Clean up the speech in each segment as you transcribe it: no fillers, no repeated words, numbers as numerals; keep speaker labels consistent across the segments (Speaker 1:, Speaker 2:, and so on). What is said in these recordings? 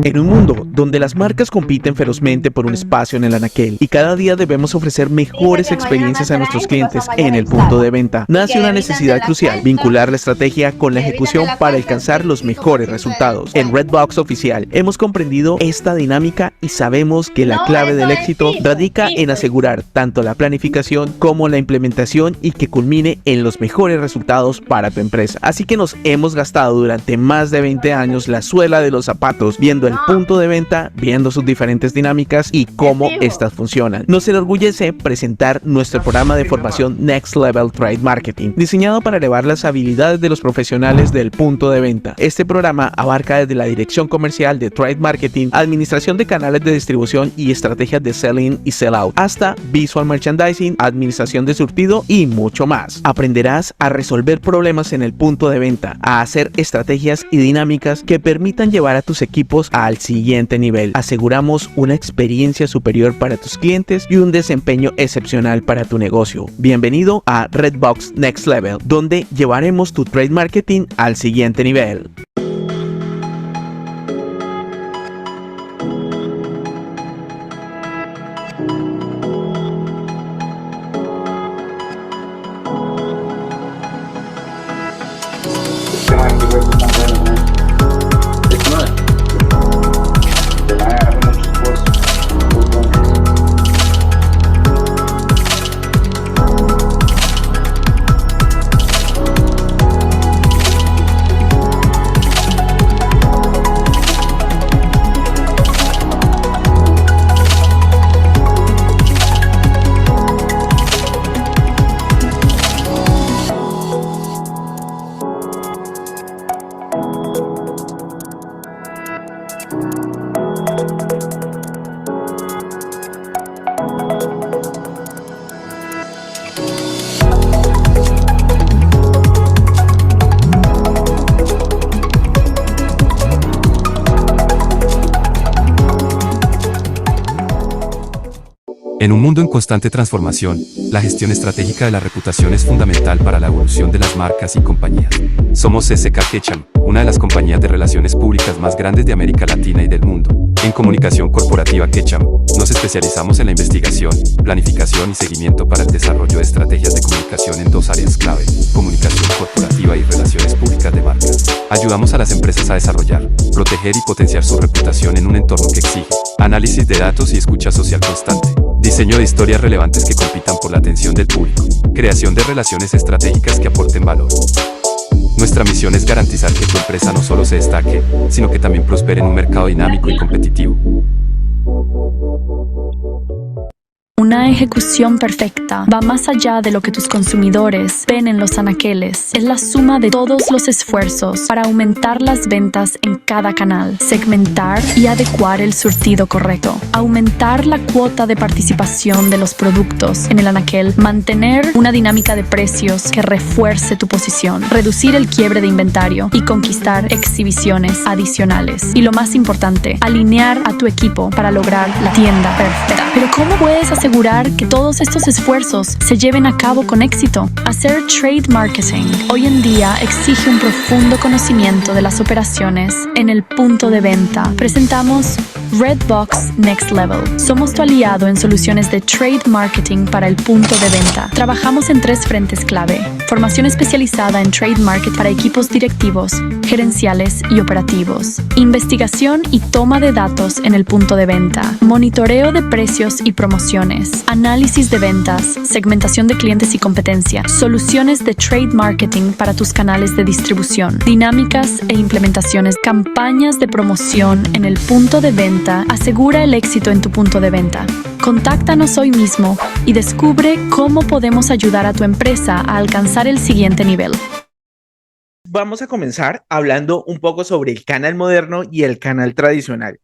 Speaker 1: En un mundo donde las marcas compiten ferozmente por un espacio en el anaquel y cada día debemos ofrecer mejores experiencias a nuestros clientes en el punto de venta, nace una necesidad crucial: vincular la estrategia con la ejecución para alcanzar los mejores resultados. En Redbox Oficial hemos comprendido esta dinámica y sabemos que la clave del éxito radica en asegurar tanto la planificación como la implementación y que culmine en los mejores resultados para tu empresa. Así que nos hemos gastado durante más de 20 años la suela de los zapatos, viendo el punto de venta, viendo sus diferentes dinámicas y cómo estas funcionan. Nos enorgullece presentar nuestro programa de formación Next Level Trade Marketing, diseñado para elevar las habilidades de los profesionales del punto de venta. Este programa abarca desde la dirección comercial de Trade Marketing, administración de canales de distribución y estrategias de sell-in y sell-out, hasta visual merchandising, administración de surtido y mucho más. Aprenderás a resolver problemas en el punto de venta, a hacer estrategias y dinámicas que permitan llevar a tus equipos al siguiente nivel. Aseguramos una experiencia superior para tus clientes y un desempeño excepcional para tu negocio. Bienvenido a Redbox Next Level, donde llevaremos tu trade marketing al siguiente nivel.
Speaker 2: En un mundo en constante transformación, la gestión estratégica de la reputación es fundamental para la evolución de las marcas y compañías. Somos SK Ketchum, una de las compañías de relaciones públicas más grandes de América Latina y del mundo. En comunicación corporativa Ketchum, nos especializamos en la investigación, planificación y seguimiento para el desarrollo de estrategias de comunicación en dos áreas clave: comunicación corporativa y relaciones públicas de marcas. Ayudamos a las empresas a desarrollar, proteger y potenciar su reputación en un entorno que exige análisis de datos y escucha social constante, diseño de historias relevantes que compitan por la atención del público, creación de relaciones estratégicas que aporten valor. Nuestra misión es garantizar que tu empresa no solo se destaque, sino que también prospere en un mercado dinámico y competitivo.
Speaker 3: Una ejecución perfecta va más allá de lo que tus consumidores ven en los anaqueles. Es la suma de todos los esfuerzos para aumentar las ventas en cada canal, segmentar y adecuar el surtido correcto, aumentar la cuota de participación de los productos en el anaquel, mantener una dinámica de precios que refuerce tu posición, reducir el quiebre de inventario y conquistar exhibiciones adicionales. Y lo más importante, alinear a tu equipo para lograr la tienda perfecta. Pero ¿cómo puedes asegurar que todos estos esfuerzos se lleven a cabo con éxito? Hacer trade marketing hoy en día exige un profundo conocimiento de las operaciones en el punto de venta. Presentamos Redbox Next Level. Somos tu aliado en soluciones de trade marketing para el punto de venta. Trabajamos en 3 frentes clave: formación especializada en trade market para equipos directivos, gerenciales y operativos, investigación y toma de datos en el punto de venta, monitoreo de precios y promociones, análisis de ventas, segmentación de clientes y competencia, soluciones de trade marketing para tus canales de distribución, dinámicas e implementaciones, campañas de promoción en el punto de venta. Asegura el éxito en tu punto de venta. Contáctanos hoy mismo y descubre cómo podemos ayudar a tu empresa a alcanzar el siguiente nivel.
Speaker 1: Vamos a comenzar hablando un poco sobre el canal moderno y el canal tradicional,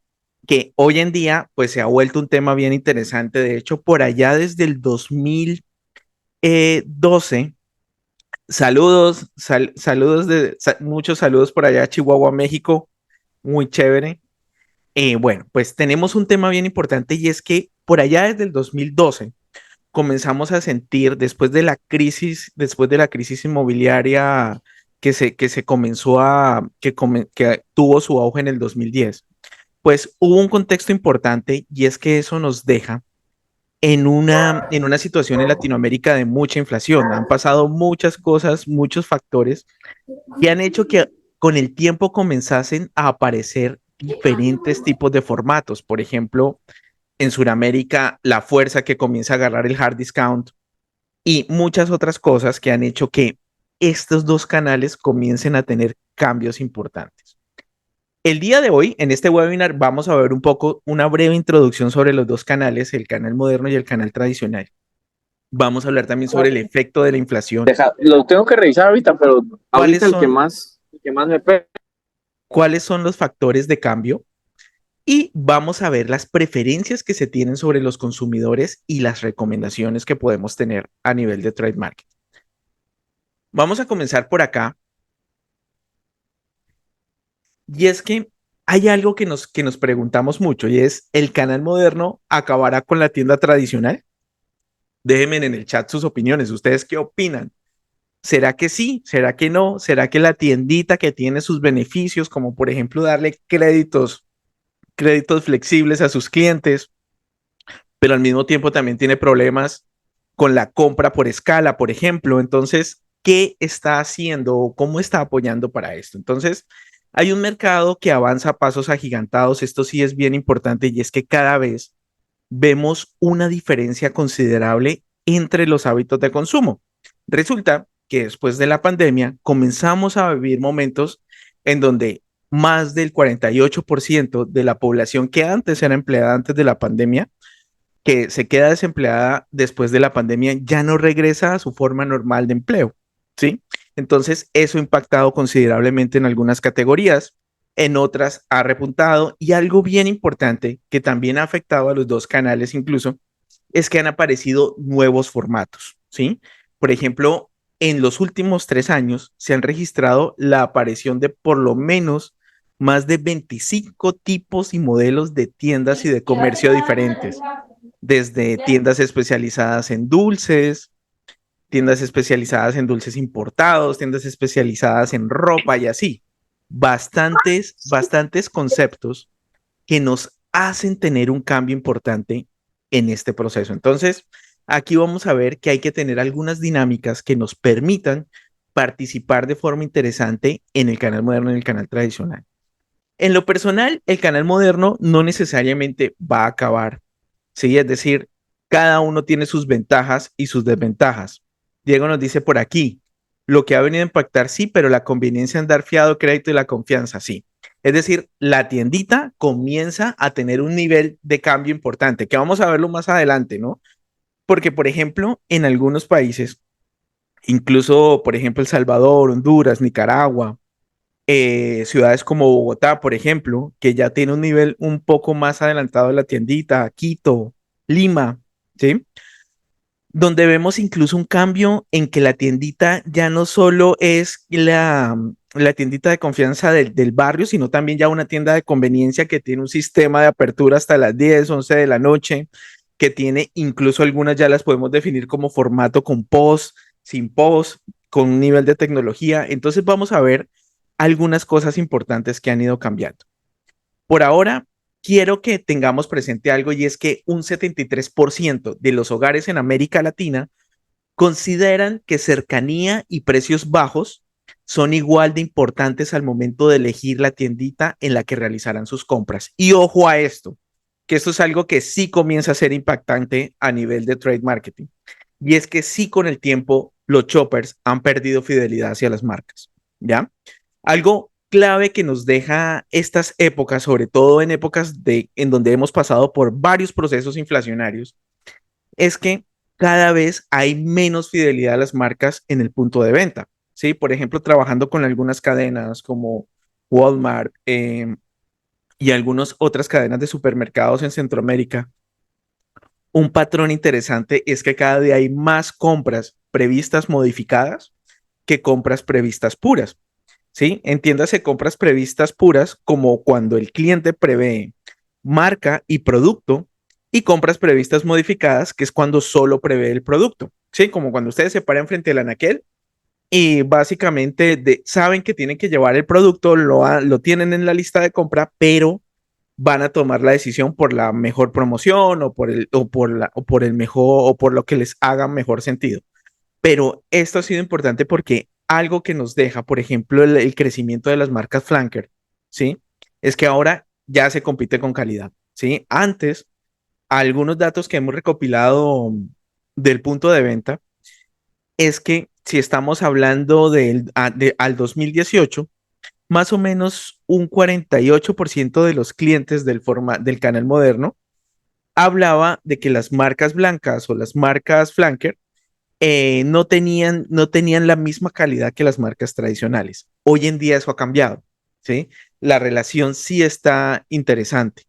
Speaker 1: que hoy en día pues se ha vuelto un tema bien interesante. De hecho, por allá desde el 2012, muchos saludos por allá a Chihuahua, México, muy chévere. Bueno, pues tenemos un tema bien importante, y es que por allá desde el 2012 comenzamos a sentir, después de la crisis inmobiliaria que se comenzó que tuvo su auge en el 2010, pues hubo un contexto importante y es que eso nos deja en una situación en Latinoamérica de mucha inflación. Han pasado muchas cosas, muchos factores que han hecho que con el tiempo comenzasen a aparecer diferentes tipos de formatos. Por ejemplo, en Sudamérica, la fuerza que comienza a agarrar el hard discount y muchas otras cosas que han hecho que estos dos canales comiencen a tener cambios importantes. El día de hoy, en este webinar, vamos a ver un poco una breve introducción sobre los dos canales, el canal moderno y el canal tradicional. Vamos a hablar también sobre el efecto de la inflación.
Speaker 4: Lo tengo que revisar ahorita, pero
Speaker 1: ¿Cuáles
Speaker 4: ahorita el
Speaker 1: son,
Speaker 4: que más me pega.
Speaker 1: cuáles son los factores de cambio? Y vamos a ver las preferencias que se tienen sobre los consumidores y las recomendaciones que podemos tener a nivel de trade market. Vamos a comenzar por acá. Y es que hay algo que nos preguntamos mucho y es, ¿el canal moderno acabará con la tienda tradicional? Déjenme en el chat sus opiniones. ¿Ustedes qué opinan? ¿Será que sí? ¿Será que no? ¿Será que la tiendita que tiene sus beneficios, como por ejemplo darle créditos flexibles a sus clientes, pero al mismo tiempo también tiene problemas con la compra por escala, por ejemplo? Entonces, ¿qué está haciendo o cómo está apoyando para esto? Entonces, hay un mercado que avanza a pasos agigantados. Esto sí es bien importante y es que cada vez vemos una diferencia considerable entre los hábitos de consumo. Resulta que después de la pandemia comenzamos a vivir momentos en donde más del 48% de la población que antes era empleada antes de la pandemia, que se queda desempleada después de la pandemia, ya no regresa a su forma normal de empleo, ¿sí? Entonces, eso ha impactado considerablemente en algunas categorías, en otras ha repuntado, y algo bien importante que también ha afectado a los dos canales incluso, es que han aparecido nuevos formatos, ¿sí? Por ejemplo, en los últimos 3 años se han registrado la aparición de por lo menos más de 25 tipos y modelos de tiendas y de comercio diferentes, desde tiendas especializadas en dulces, tiendas especializadas en dulces importados, tiendas especializadas en ropa y así. Bastantes conceptos que nos hacen tener un cambio importante en este proceso. Entonces, aquí vamos a ver que hay que tener algunas dinámicas que nos permitan participar de forma interesante en el canal moderno y en el canal tradicional. En lo personal, el canal moderno no necesariamente va a acabar, ¿sí? Es decir, cada uno tiene sus ventajas y sus desventajas. Diego nos dice por aquí, lo que ha venido a impactar sí, pero la conveniencia en dar fiado, crédito y la confianza sí. Es decir, la tiendita comienza a tener un nivel de cambio importante, que vamos a verlo más adelante, ¿no? Porque, por ejemplo, en algunos países, incluso, por ejemplo, El Salvador, Honduras, Nicaragua, ciudades como Bogotá, por ejemplo, que ya tiene un nivel un poco más adelantado de la tiendita, Quito, Lima, ¿sí? Donde vemos incluso un cambio en que la tiendita ya no solo es la tiendita de confianza del barrio, sino también ya una tienda de conveniencia que tiene un sistema de apertura hasta las 10, 11 de la noche, que tiene incluso algunas ya las podemos definir como formato con post, sin post, con un nivel de tecnología. Entonces vamos a ver algunas cosas importantes que han ido cambiando. Por ahora, quiero que tengamos presente algo y es que un 73% de los hogares en América Latina consideran que cercanía y precios bajos son igual de importantes al momento de elegir la tiendita en la que realizarán sus compras. Y ojo a esto, que esto es algo que sí comienza a ser impactante a nivel de trade marketing. Y es que sí, con el tiempo, los shoppers han perdido fidelidad hacia las marcas, ¿ya? Algo clave que nos deja estas épocas, sobre todo en épocas en donde hemos pasado por varios procesos inflacionarios, es que cada vez hay menos fidelidad a las marcas en el punto de venta. ¿Sí? Por ejemplo, trabajando con algunas cadenas como Walmart y algunas otras cadenas de supermercados en Centroamérica, un patrón interesante es que cada día hay más compras previstas modificadas que compras previstas puras. ¿Sí? Entiéndase compras previstas puras como cuando el cliente prevé marca y producto, y compras previstas modificadas, que es cuando solo prevé el producto. ¿Sí? Como cuando ustedes se paran frente al anaquel y básicamente saben que tienen que llevar el producto, lo tienen en la lista de compra, pero van a tomar la decisión por la mejor promoción o por el mejor o por lo que les haga mejor sentido. Pero esto ha sido importante porque algo que nos deja, por ejemplo, el crecimiento de las marcas flanker, ¿sí? Es que ahora ya se compite con calidad, ¿sí? Antes, algunos datos que hemos recopilado del punto de venta es que si estamos hablando al 2018, más o menos un 48% de los clientes del canal moderno hablaba de que las marcas blancas o las marcas flanker no tenían la misma calidad que las marcas tradicionales. Hoy en día eso ha cambiado, ¿sí? La relación sí está interesante.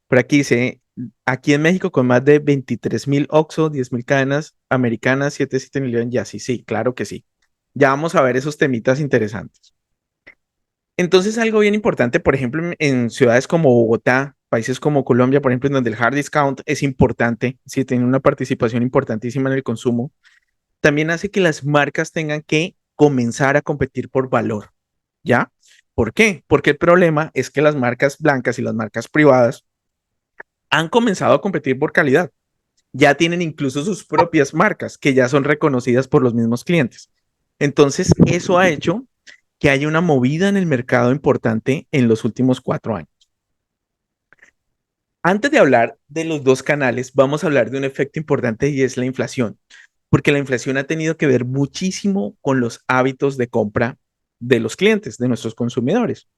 Speaker 1: Por aquí dice, aquí en México con más de 23,000 Oxxo, 10,000 cadenas americanas, 7 millones ya, sí, sí, claro que sí. Ya vamos a ver esos temitas interesantes. Entonces, algo bien importante, por ejemplo, en ciudades como Bogotá, países como Colombia, por ejemplo, en donde el hard discount es importante, sí, tiene una participación importantísima en el consumo, también hace que las marcas tengan que comenzar a competir por valor, ¿ya? ¿Por qué? Porque el problema es que las marcas blancas y las marcas privadas han comenzado a competir por calidad. Ya tienen incluso sus propias marcas que ya son reconocidas por los mismos clientes. Entonces, eso ha hecho que haya una movida en el mercado importante en los últimos 4 años. Antes de hablar de los dos canales, vamos a hablar de un efecto importante y es la inflación, porque la inflación ha tenido que ver muchísimo con los hábitos de compra de los clientes, de nuestros consumidores.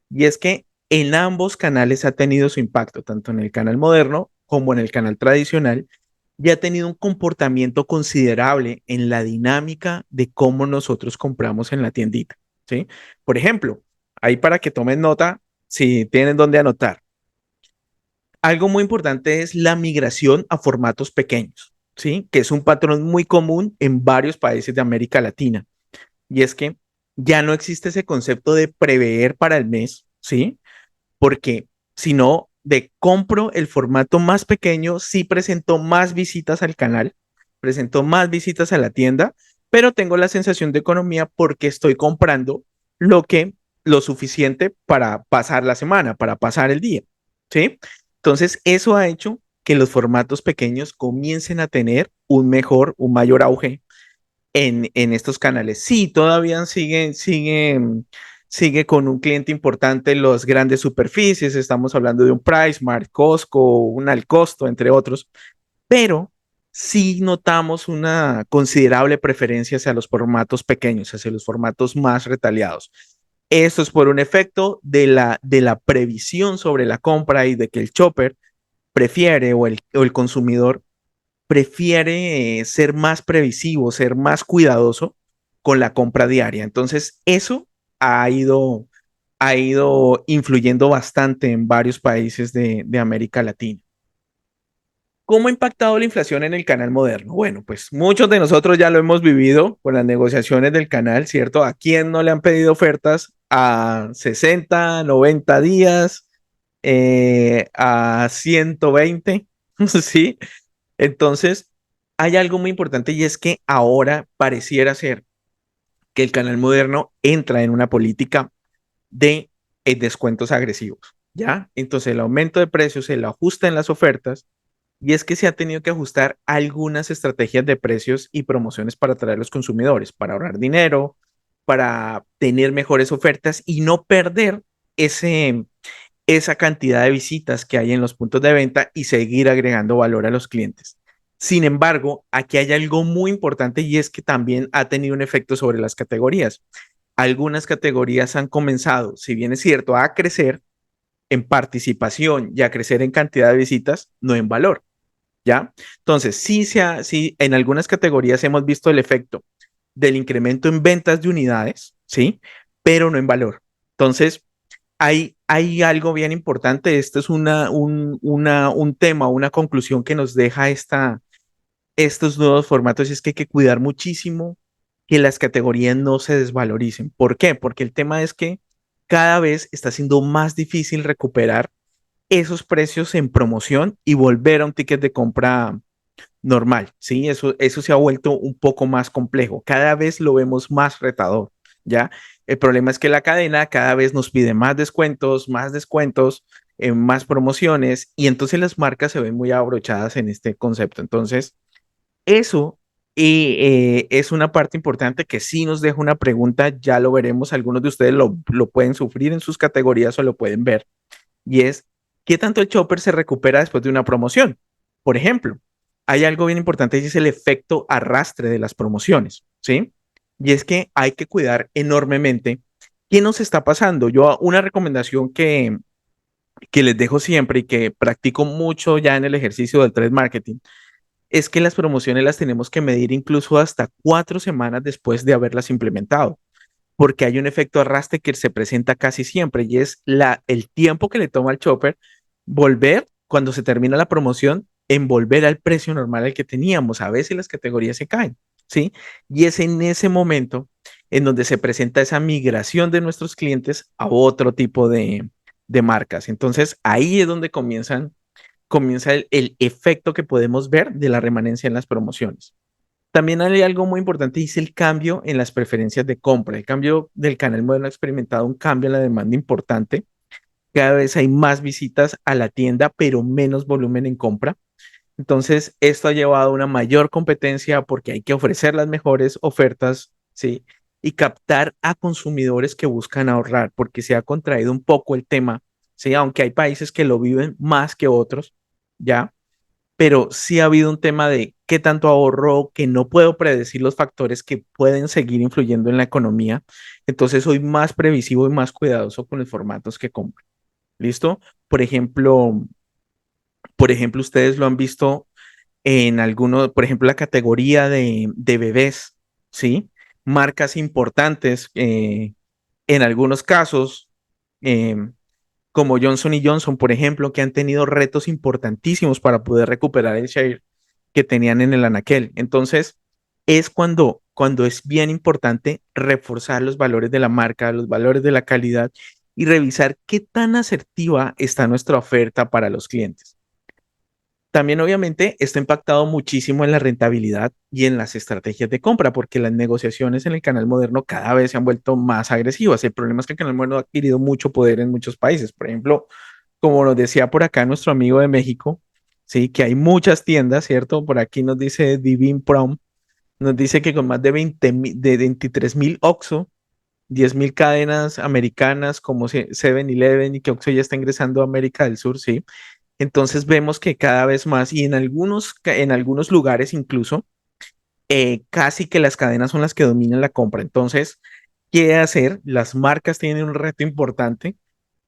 Speaker 1: Y es que en ambos canales ha tenido su impacto, tanto en el canal moderno como en el canal tradicional, y ha tenido un comportamiento considerable en la dinámica de cómo nosotros compramos en la tiendita, ¿sí? Por ejemplo, ahí para que tomen nota, si tienen dónde anotar, algo muy importante es la migración a formatos pequeños, ¿sí? Que es un patrón muy común en varios países de América Latina. Y es que ya no existe ese concepto de prever para el mes, ¿sí? Porque si no, de compro el formato más pequeño, sí presentó más visitas al canal, presentó más visitas a la tienda, pero tengo la sensación de economía porque estoy comprando lo suficiente para pasar la semana, para pasar el día, ¿sí? Entonces, eso ha hecho que los formatos pequeños comiencen a tener un mayor auge en estos canales. Sí, todavía sigue con un cliente importante en las grandes superficies. Estamos hablando de un PriceMart, Costco, un Alcosto, entre otros, pero sí notamos una considerable preferencia hacia los formatos pequeños, hacia los formatos más retaliados. Esto es por un efecto de la previsión sobre la compra y de que el shopper prefiere o el consumidor prefiere ser más previsivo, ser más cuidadoso con la compra diaria. Entonces, eso ha ido influyendo bastante en varios países de América Latina. ¿Cómo ha impactado la inflación en el canal moderno? Bueno, pues muchos de nosotros ya lo hemos vivido con las negociaciones del canal, ¿cierto? ¿A quién no le han pedido ofertas a 60, 90 días, a 120? ¿Sí? Entonces, hay algo muy importante y es que ahora pareciera ser que el canal moderno entra en una política de descuentos agresivos, ¿ya? Entonces, el aumento de precios se lo ajusta en las ofertas y es que se ha tenido que ajustar algunas estrategias de precios y promociones para atraer a los consumidores, para ahorrar dinero, para tener mejores ofertas y no perder ese, esa cantidad de visitas que hay en los puntos de venta y seguir agregando valor a los clientes. Sin embargo, aquí hay algo muy importante y es que también ha tenido un efecto sobre las categorías. Algunas categorías han comenzado, si bien es cierto, a crecer en participación y a crecer en cantidad de visitas, no en valor, ¿ya? Entonces, sí, en algunas categorías hemos visto el efecto del incremento en ventas de unidades, ¿sí? Pero no en valor. Entonces, hay algo bien importante. Esto es un tema, una conclusión que nos deja estos nuevos formatos. Y es que hay que cuidar muchísimo que las categorías no se desvaloricen. ¿Por qué? Porque el tema es que cada vez está siendo más difícil recuperar esos precios en promoción y volver a un ticket de compra normal, ¿sí? Eso se ha vuelto un poco más complejo. Cada vez lo vemos más retador, ¿ya? El problema es que la cadena cada vez nos pide más descuentos, más promociones, y entonces las marcas se ven muy abrochadas en este concepto. Entonces, eso es una parte importante que sí nos deja una pregunta, ya lo veremos, algunos de ustedes lo pueden sufrir en sus categorías o lo pueden ver, y es, ¿qué tanto el chopper se recupera después de una promoción? Por ejemplo, hay algo bien importante y es el efecto arrastre de las promociones, ¿sí? Y es que hay que cuidar enormemente qué nos está pasando. Yo una recomendación que les dejo siempre y que practico mucho ya en el ejercicio del trade marketing es que las promociones las tenemos que medir incluso hasta 4 semanas después de haberlas implementado, porque hay un efecto arrastre que se presenta casi siempre y es el tiempo que le toma al chopper volver cuando se termina la promoción en volver al precio normal al que teníamos. A veces las categorías se caen, ¿sí? Y es en ese momento en donde se presenta esa migración de nuestros clientes a otro tipo de marcas. Entonces ahí es donde comienza el efecto que podemos ver de la remanencia en las promociones. También hay algo muy importante y es el cambio en las preferencias de compra. El cambio del canal moderno ha experimentado un cambio en la demanda importante. Cada vez hay más visitas a la tienda, pero menos volumen en compra. Entonces, esto ha llevado a una mayor competencia porque hay que ofrecer las mejores ofertas, ¿sí? Y captar a consumidores que buscan ahorrar, porque se ha contraído un poco el tema, ¿sí? Aunque hay países que lo viven más que otros, ¿ya? Pero sí ha habido un tema de qué tanto ahorro, que no puedo predecir los factores que pueden seguir influyendo en la economía. Entonces soy más previsivo y más cuidadoso con los formatos que compro. ¿Listo? Por ejemplo, ustedes lo han visto en algunos, por ejemplo, la categoría de bebés, ¿sí? Marcas importantes, en algunos casos, em, como Johnson y Johnson, por ejemplo, que han tenido retos importantísimos para poder recuperar el share que tenían en el anaquel. Entonces, es cuando es bien importante reforzar los valores de la marca, los valores de la calidad y revisar qué tan asertiva está nuestra oferta para los clientes. También, obviamente, esto ha impactado muchísimo en la rentabilidad y en las estrategias de compra, porque las negociaciones en el canal moderno cada vez se han vuelto más agresivas. El problema es que el canal moderno ha adquirido mucho poder en muchos países. Por ejemplo, como nos decía por acá nuestro amigo de México, sí, que hay muchas tiendas, ¿cierto? Por aquí nos dice Divin Prom, nos dice que con más de 23,000 OXXO, 10,000 cadenas americanas como 7-Eleven y que OXXO ya está ingresando a América del Sur, sí. Entonces vemos que cada vez más y en algunos lugares incluso casi que las cadenas son las que dominan la compra. Entonces, ¿qué hacer? Las marcas tienen un reto importante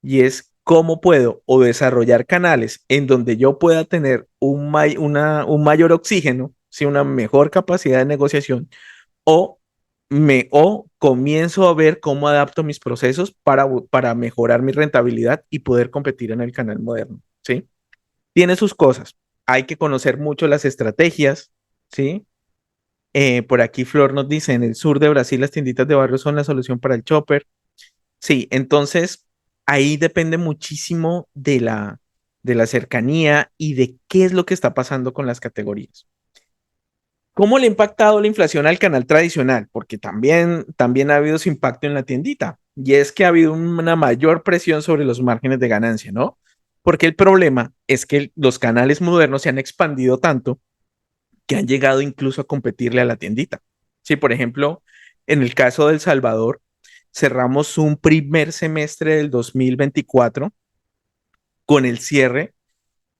Speaker 1: y es cómo puedo o desarrollar canales en donde yo pueda tener un mayor oxígeno, ¿sí? Una mejor capacidad de negociación o, o comienzo a ver cómo adapto mis procesos para mejorar mi rentabilidad y poder competir en el canal moderno, ¿sí? Tiene sus cosas. Hay que conocer mucho las estrategias, ¿sí? Por aquí Flor nos dice, en el sur de Brasil las tienditas de barrio son la solución para el chopper. Sí, entonces ahí depende muchísimo de la cercanía y de qué es lo que está pasando con las categorías. ¿Cómo le ha impactado la inflación al canal tradicional? Porque también ha habido su impacto en la tiendita. Y es que ha habido una mayor presión sobre los márgenes de ganancia, ¿no? Porque el problema es que los canales modernos se han expandido tanto que han llegado incluso a competirle a la tiendita. Sí, por ejemplo, en el caso de El Salvador, cerramos un primer semestre del 2024 con el cierre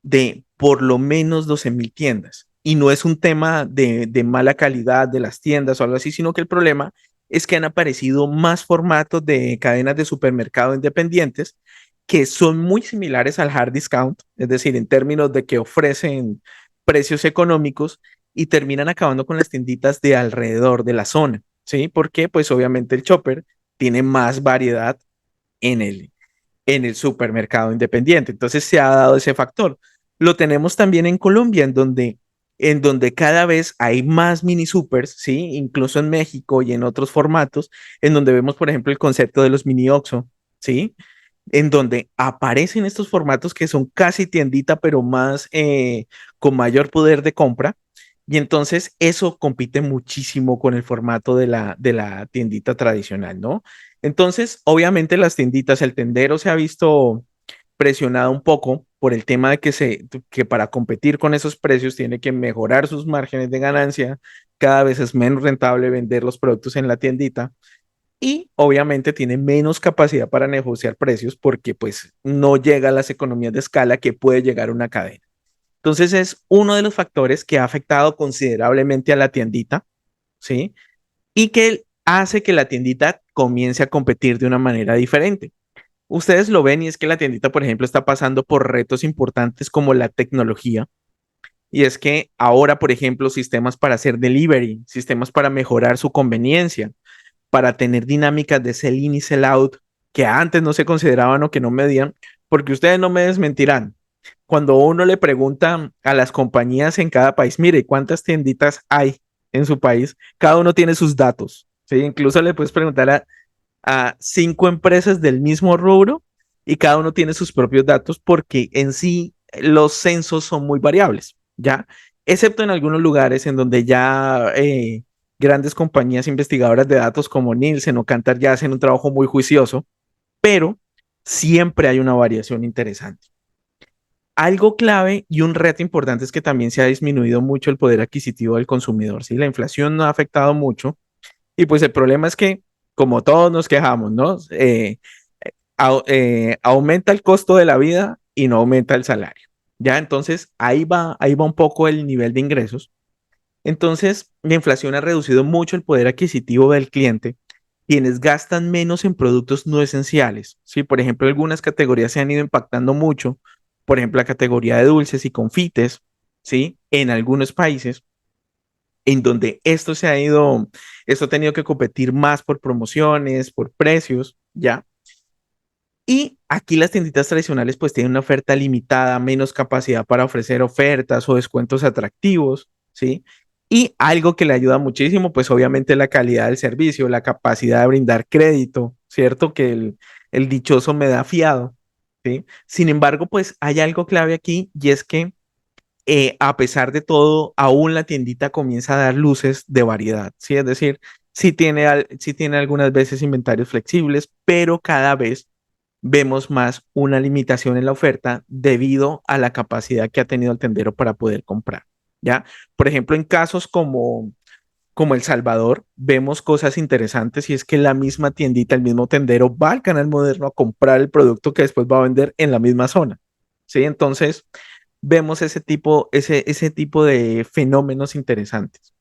Speaker 1: de por lo menos 12,000 tiendas. Y no es un tema de mala calidad de las tiendas o algo así, sino que el problema es que han aparecido más formatos de cadenas de supermercado independientes que son muy similares al hard discount, es decir, en términos de que ofrecen precios económicos y terminan acabando con las tienditas de alrededor de la zona, ¿sí? Porque pues obviamente el Chopper tiene más variedad en el supermercado independiente. Entonces se ha dado ese factor. Lo tenemos también en Colombia, en donde cada vez hay más mini supers, ¿sí? Incluso en México y en otros formatos, en donde vemos, por ejemplo, el concepto de los mini Oxxo, ¿sí? en donde aparecen estos formatos que son casi tiendita, pero más con mayor poder de compra. Y entonces eso compite muchísimo con el formato de la tiendita tradicional, ¿no? Entonces, obviamente las tienditas, el tendero se ha visto presionado un poco por el tema de que para competir con esos precios tiene que mejorar sus márgenes de ganancia, cada vez es menos rentable vender los productos en la tiendita y obviamente tiene menos capacidad para negociar precios porque pues no llega a las economías de escala que puede llegar una cadena. Entonces es uno de los factores que ha afectado considerablemente a la tiendita, ¿sí? Y que hace que la tiendita comience a competir de una manera diferente. Ustedes lo ven y es que la tiendita, por ejemplo, está pasando por retos importantes como la tecnología. Y es que ahora, por ejemplo, sistemas para hacer delivery, sistemas para mejorar su conveniencia, para tener dinámicas de sell in y sell out que antes no se consideraban o que no medían, porque ustedes no me desmentirán. Cuando uno le pregunta a las compañías en cada país, mire, ¿cuántas tienditas hay en su país? Cada uno tiene sus datos, ¿sí? Incluso le puedes preguntar a 5 empresas del mismo rubro y cada uno tiene sus propios datos porque en sí los censos son muy variables, ¿ya? Excepto en algunos lugares en donde ya grandes compañías investigadoras de datos como Nielsen o Kantar ya hacen un trabajo muy juicioso, pero siempre hay una variación interesante. Algo clave y un reto importante es que también se ha disminuido mucho el poder adquisitivo del consumidor, ¿sí? La inflación no ha afectado mucho y pues el problema es que, como todos nos quejamos, ¿no? Aumenta el costo de la vida y no aumenta el salario, ¿ya? Entonces ahí va un poco el nivel de ingresos. Entonces, la inflación ha reducido mucho el poder adquisitivo del cliente, quienes gastan menos en productos no esenciales. Sí, por ejemplo, algunas categorías se han ido impactando mucho, por ejemplo, la categoría de dulces y confites, ¿sí? En algunos países en donde esto ha tenido que competir más por promociones, por precios, ¿ya? Y aquí las tienditas tradicionales pues tienen una oferta limitada, menos capacidad para ofrecer ofertas o descuentos atractivos, ¿sí? Y algo que le ayuda muchísimo, pues obviamente la calidad del servicio, la capacidad de brindar crédito, ¿cierto? Que el dichoso me da fiado, ¿sí? Sin embargo, pues hay algo clave aquí y es que a pesar de todo, aún la tiendita comienza a dar luces de variedad, ¿sí? Es decir, sí tiene algunas veces inventarios flexibles, pero cada vez vemos más una limitación en la oferta debido a la capacidad que ha tenido el tendero para poder comprar, ¿ya? Por ejemplo, en casos como El Salvador, vemos cosas interesantes y es que la misma tiendita, el mismo tendero va al canal moderno a comprar el producto que después va a vender en la misma zona, ¿sí? Entonces, vemos ese tipo de fenómenos interesantes.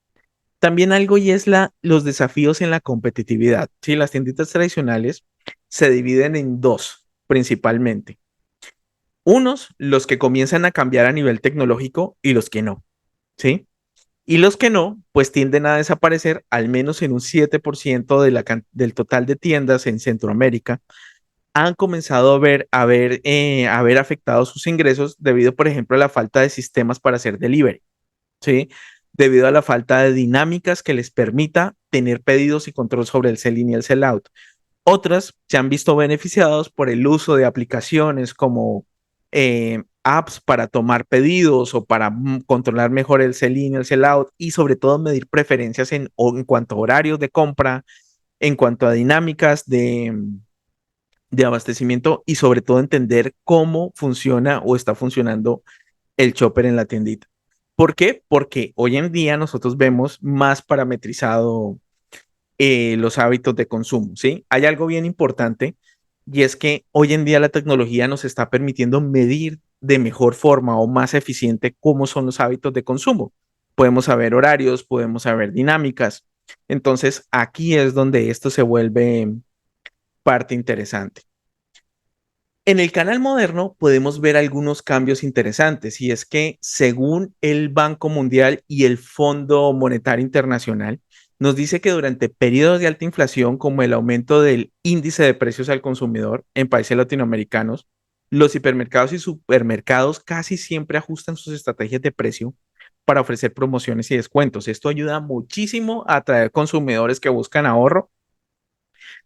Speaker 1: También algo y es los desafíos en la competitividad. Sí, las tienditas tradicionales se dividen en dos principalmente. Unos, los que comienzan a cambiar a nivel tecnológico y los que no, ¿sí? Y los que no, pues tienden a desaparecer al menos en un 7% del total de tiendas en Centroamérica. Han comenzado a ver afectados sus ingresos debido, por ejemplo, a la falta de sistemas para hacer delivery, ¿sí? Debido a la falta de dinámicas que les permita tener pedidos y control sobre el sell-in y el sell-out. Otras se han visto beneficiados por el uso de aplicaciones como apps para tomar pedidos o para controlar mejor el sell-in y el sell-out y sobre todo medir preferencias en cuanto a horarios de compra, en cuanto a dinámicas de abastecimiento y sobre todo entender cómo funciona o está funcionando el chopper en la tiendita. ¿Por qué? Porque hoy en día nosotros vemos más parametrizado los hábitos de consumo, ¿sí? Hay algo bien importante y es que hoy en día la tecnología nos está permitiendo medir de mejor forma o más eficiente cómo son los hábitos de consumo. Podemos saber horarios, podemos saber dinámicas. Entonces, aquí es donde esto se vuelve parte interesante. En el canal moderno podemos ver algunos cambios interesantes y es que según el Banco Mundial y el Fondo Monetario Internacional, nos dice que durante periodos de alta inflación como el aumento del índice de precios al consumidor en países latinoamericanos, los hipermercados y supermercados casi siempre ajustan sus estrategias de precio para ofrecer promociones y descuentos. Esto ayuda muchísimo a atraer consumidores que buscan ahorro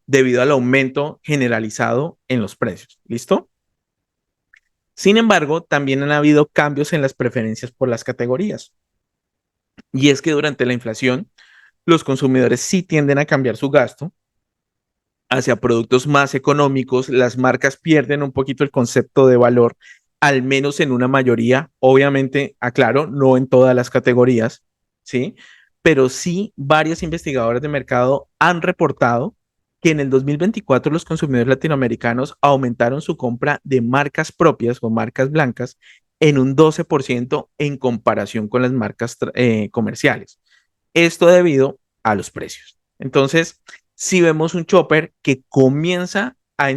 Speaker 1: debido al aumento generalizado en los precios. ¿Listo? Sin embargo, también han habido cambios en las preferencias por las categorías. Y es que durante la inflación, los consumidores sí tienden a cambiar su gasto hacia productos más económicos. Las marcas pierden un poquito el concepto de valor, al menos en una mayoría. Obviamente, aclaro, no en todas las categorías, ¿sí? Pero sí, varios investigadores de mercado han reportado que en el 2024 los consumidores latinoamericanos aumentaron su compra de marcas propias o marcas blancas en un 12% en comparación con las marcas comerciales. Esto debido a los precios. Entonces, si vemos un chopper que comienza eh, a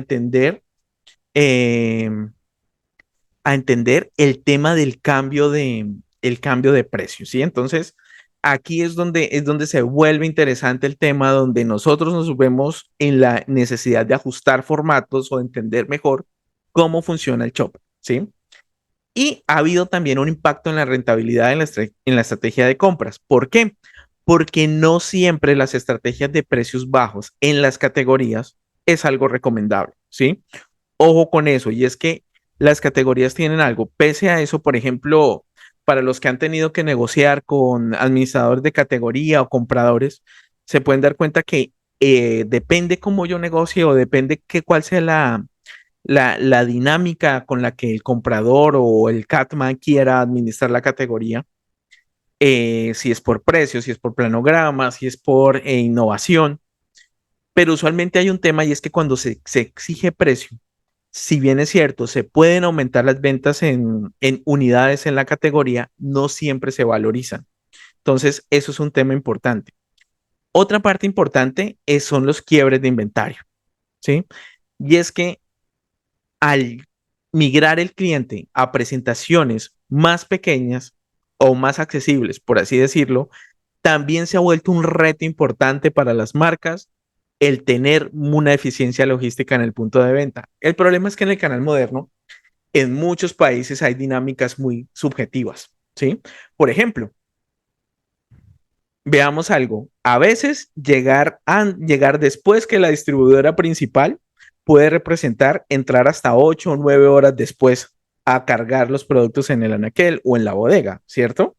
Speaker 1: entender el tema el cambio de precios, ¿sí? Entonces, aquí es donde se vuelve interesante el tema, donde nosotros nos vemos en la necesidad de ajustar formatos o entender mejor cómo funciona el chopper, ¿sí? Y ha habido también un impacto en la rentabilidad en la estrategia de compras. ¿Por qué? Porque no siempre las estrategias de precios bajos en las categorías es algo recomendable, ¿sí? Ojo con eso, y es que las categorías tienen algo. Pese a eso, por ejemplo, para los que han tenido que negociar con administradores de categoría o compradores, se pueden dar cuenta que depende cómo yo negocie o depende cuál sea la dinámica con la que el comprador o el catman quiera administrar la categoría, si es por precio, si es por planograma, si es por innovación, pero usualmente hay un tema y es que cuando se exige precio, si bien es cierto, se pueden aumentar las ventas en unidades en la categoría, no siempre se valorizan. Entonces, eso es un tema importante. Otra parte importante son los quiebres de inventario, ¿sí? Y es que al migrar el cliente a presentaciones más pequeñas o más accesibles, por así decirlo, también se ha vuelto un reto importante para las marcas el tener una eficiencia logística en el punto de venta. El problema es que en el canal moderno, en muchos países hay dinámicas muy subjetivas, ¿sí? Por ejemplo, veamos algo. A veces llegar después que la distribuidora principal puede representar entrar hasta 8 o 9 horas después a cargar los productos en el anaquel o en la bodega, ¿cierto?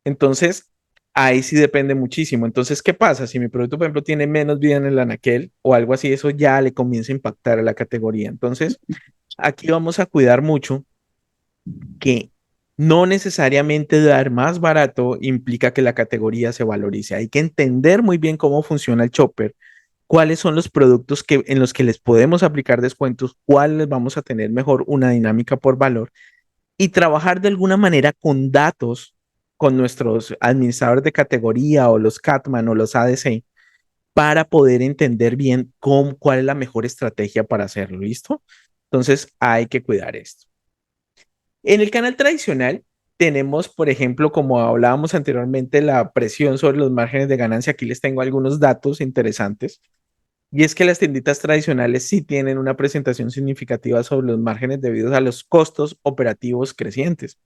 Speaker 1: Entonces, ahí sí depende muchísimo. Entonces, ¿qué pasa? Si mi producto, por ejemplo, tiene menos vida en el anaquel o algo así, eso ya le comienza a impactar a la categoría. Entonces, aquí vamos a cuidar mucho que no necesariamente dar más barato implica que la categoría se valorice. Hay que entender muy bien cómo funciona el chopper, cuáles son los productos en los que les podemos aplicar descuentos, cuáles vamos a tener mejor una dinámica por valor y trabajar de alguna manera con datos con nuestros administradores de categoría o los Catman o los ADC para poder entender bien cuál es la mejor estrategia para hacerlo. ¿Listo? Entonces hay que cuidar esto. En el canal tradicional tenemos, por ejemplo, como hablábamos anteriormente, la presión sobre los márgenes de ganancia. Aquí les tengo algunos datos interesantes. Y es que las tienditas tradicionales sí tienen una presentación significativa sobre los márgenes debido a los costos operativos crecientes.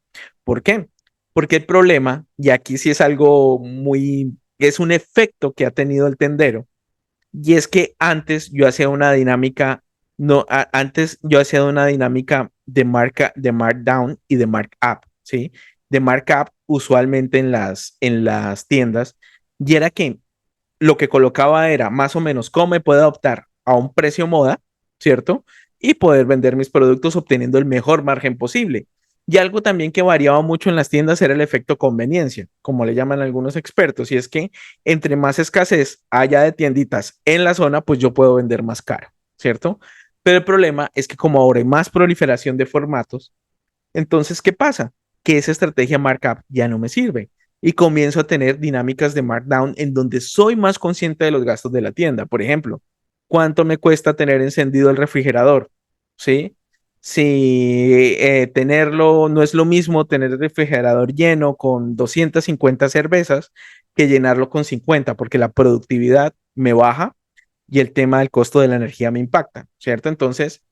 Speaker 1: ¿Por qué? Porque el problema, y aquí sí es algo es un efecto que ha tenido el tendero, y es que antes yo hacía una dinámica, no, antes yo hacía una dinámica de markdown y de markup, ¿sí? De markup usualmente en las tiendas, y era que lo que colocaba era más o menos cómo me puedo adaptar a un precio moda, ¿cierto? Y poder vender mis productos obteniendo el mejor margen posible. Y algo también que variaba mucho en las tiendas era el efecto conveniencia, como le llaman algunos expertos, y es que entre más escasez haya de tienditas en la zona, pues yo puedo vender más caro, ¿cierto? Pero el problema es que como ahora hay más proliferación de formatos, entonces, ¿qué pasa? Que esa estrategia markup ya no me sirve y comienzo a tener dinámicas de markdown en donde soy más consciente de los gastos de la tienda. Por ejemplo, ¿cuánto me cuesta tener encendido el refrigerador? ¿Sí? Si tenerlo no es lo mismo tener el refrigerador lleno con 250 cervezas que llenarlo con 50, porque la productividad me baja y el tema del costo de la energía me impacta, ¿cierto? Entonces,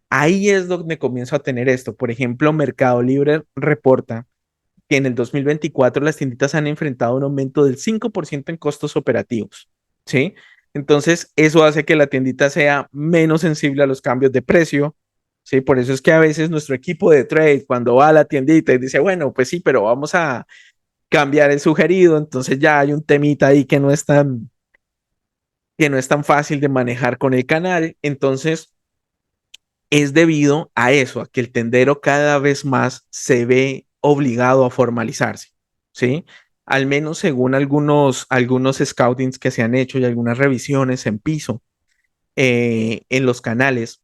Speaker 1: ahí es donde comienzo a tener esto. Por ejemplo, Mercado Libre reporta que en el 2024 las tienditas han enfrentado un aumento del 5% en costos operativos, ¿sí? Entonces, eso hace que la tiendita sea menos sensible a los cambios de precio. Sí, por eso es que a veces nuestro equipo de trade, cuando va a la tiendita y dice, bueno, pues sí, pero vamos a cambiar el sugerido, entonces ya hay un temita ahí que no es tan fácil de manejar con el canal. Entonces, es debido a eso, a que el tendero cada vez más se ve obligado a formalizarse, ¿sí? Al menos según algunos scoutings que se han hecho y algunas revisiones en piso en los canales,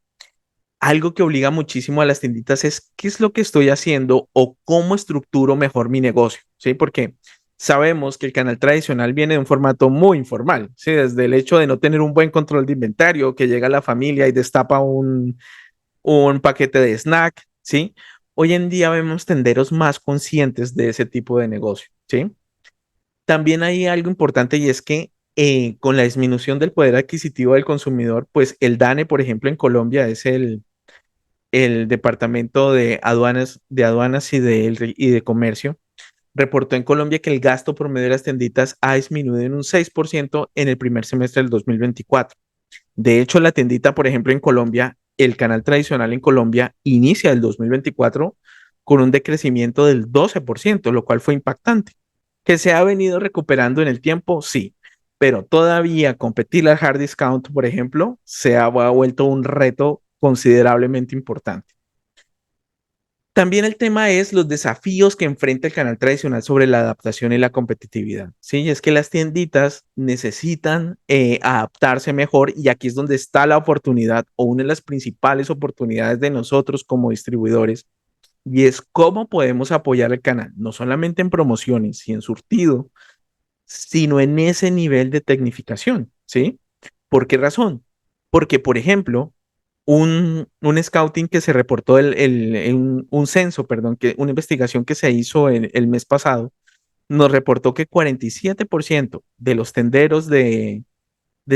Speaker 1: algo que obliga muchísimo a las tienditas es qué es lo que estoy haciendo o cómo estructuro mejor mi negocio, ¿sí? Porque sabemos que el canal tradicional viene de un formato muy informal, ¿sí? Desde el hecho de no tener un buen control de inventario, que llega la familia y destapa un paquete de snack, ¿sí? Hoy en día vemos tenderos más conscientes de ese tipo de negocio, ¿sí? También hay algo importante y es que con la disminución del poder adquisitivo del consumidor, pues el DANE, por ejemplo, en Colombia es el Departamento de Aduanas y de Comercio, reportó en Colombia que el gasto promedio de las tienditas ha disminuido en un 6% en el primer semestre del 2024. De hecho, la tiendita, por ejemplo, en Colombia, el canal tradicional en Colombia inicia el 2024 con un decrecimiento del 12%, lo cual fue impactante. ¿Que se ha venido recuperando en el tiempo? Sí, pero todavía competir al hard discount, por ejemplo, ha vuelto un reto considerablemente importante. También el tema es los desafíos que enfrenta el canal tradicional sobre la adaptación y la competitividad. Sí, es que las tienditas necesitan adaptarse mejor y aquí es donde está la oportunidad o una de las principales oportunidades de nosotros como distribuidores y es cómo podemos apoyar el canal, no solamente en promociones y en surtido, sino en ese nivel de tecnificación. ¿Sí? ¿Por qué razón? Porque, por ejemplo, un scouting que se reportó, un censo, perdón, una investigación que se hizo el mes pasado, nos reportó que 47% de los tenderos de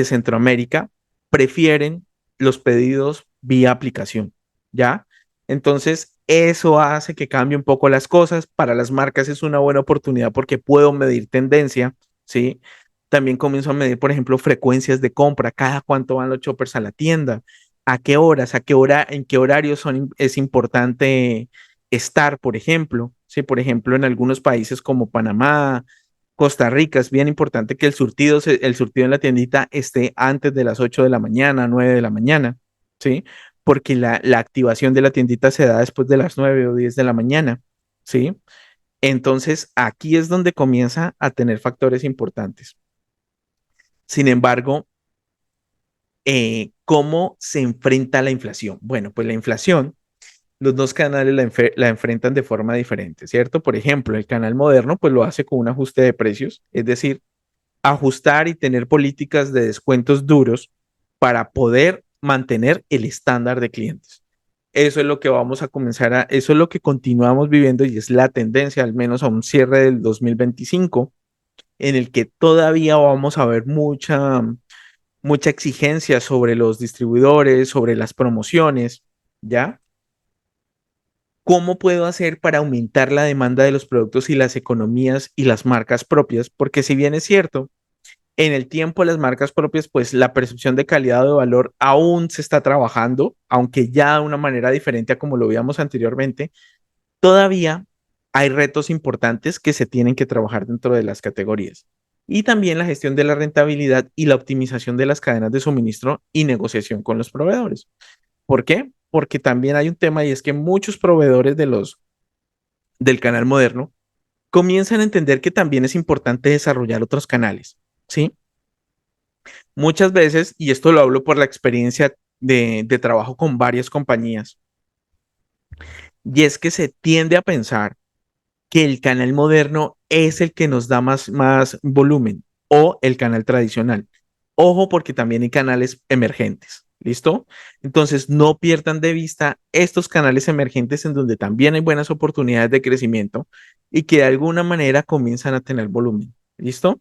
Speaker 1: Centroamérica prefieren los pedidos vía aplicación, ¿ya? Entonces, eso hace que cambie un poco las cosas. Para las marcas es una buena oportunidad porque puedo medir tendencia, ¿sí? También comienzo a medir, por ejemplo, frecuencias de compra, cada cuánto van los shoppers a la tienda, a qué horas, a qué hora, en qué horarios es importante estar, por ejemplo, ¿sí? Por ejemplo, en algunos países como Panamá, Costa Rica, es bien importante que el surtido en la tiendita esté antes de las 8 de la mañana, 9 de la mañana, ¿sí? Porque la activación de la tiendita se da después de las 9 o 10 de la mañana, ¿sí? Entonces, aquí es donde comienza a tener factores importantes. Sin embargo, ¿cómo se enfrenta la inflación? Bueno, pues la inflación, los dos canales la enfrentan de forma diferente, ¿cierto? Por ejemplo, el canal moderno, pues lo hace con un ajuste de precios, es decir, ajustar y tener políticas de descuentos duros para poder mantener el estándar de clientes. Eso es lo que vamos a comenzar eso es lo que continuamos viviendo y es la tendencia, al menos a un cierre del 2025, en el que todavía vamos a ver mucha exigencia sobre los distribuidores, sobre las promociones, ¿ya? ¿Cómo puedo hacer para aumentar la demanda de los productos y las economías y las marcas propias? Porque si bien es cierto, en el tiempo las marcas propias, pues la percepción de calidad o de valor aún se está trabajando, aunque ya de una manera diferente a como lo veíamos anteriormente, todavía hay retos importantes que se tienen que trabajar dentro de las categorías. Y también la gestión de la rentabilidad y la optimización de las cadenas de suministro y negociación con los proveedores. ¿Por qué? Porque también hay un tema y es que muchos proveedores del canal moderno comienzan a entender que también es importante desarrollar otros canales, ¿sí? Muchas veces, y esto lo hablo por la experiencia de trabajo con varias compañías, y es que se tiende a pensar que el canal moderno es el que nos da más volumen o el canal tradicional. Ojo, porque también hay canales emergentes. ¿Listo? Entonces, no pierdan de vista estos canales emergentes en donde también hay buenas oportunidades de crecimiento y que de alguna manera comienzan a tener volumen. ¿Listo?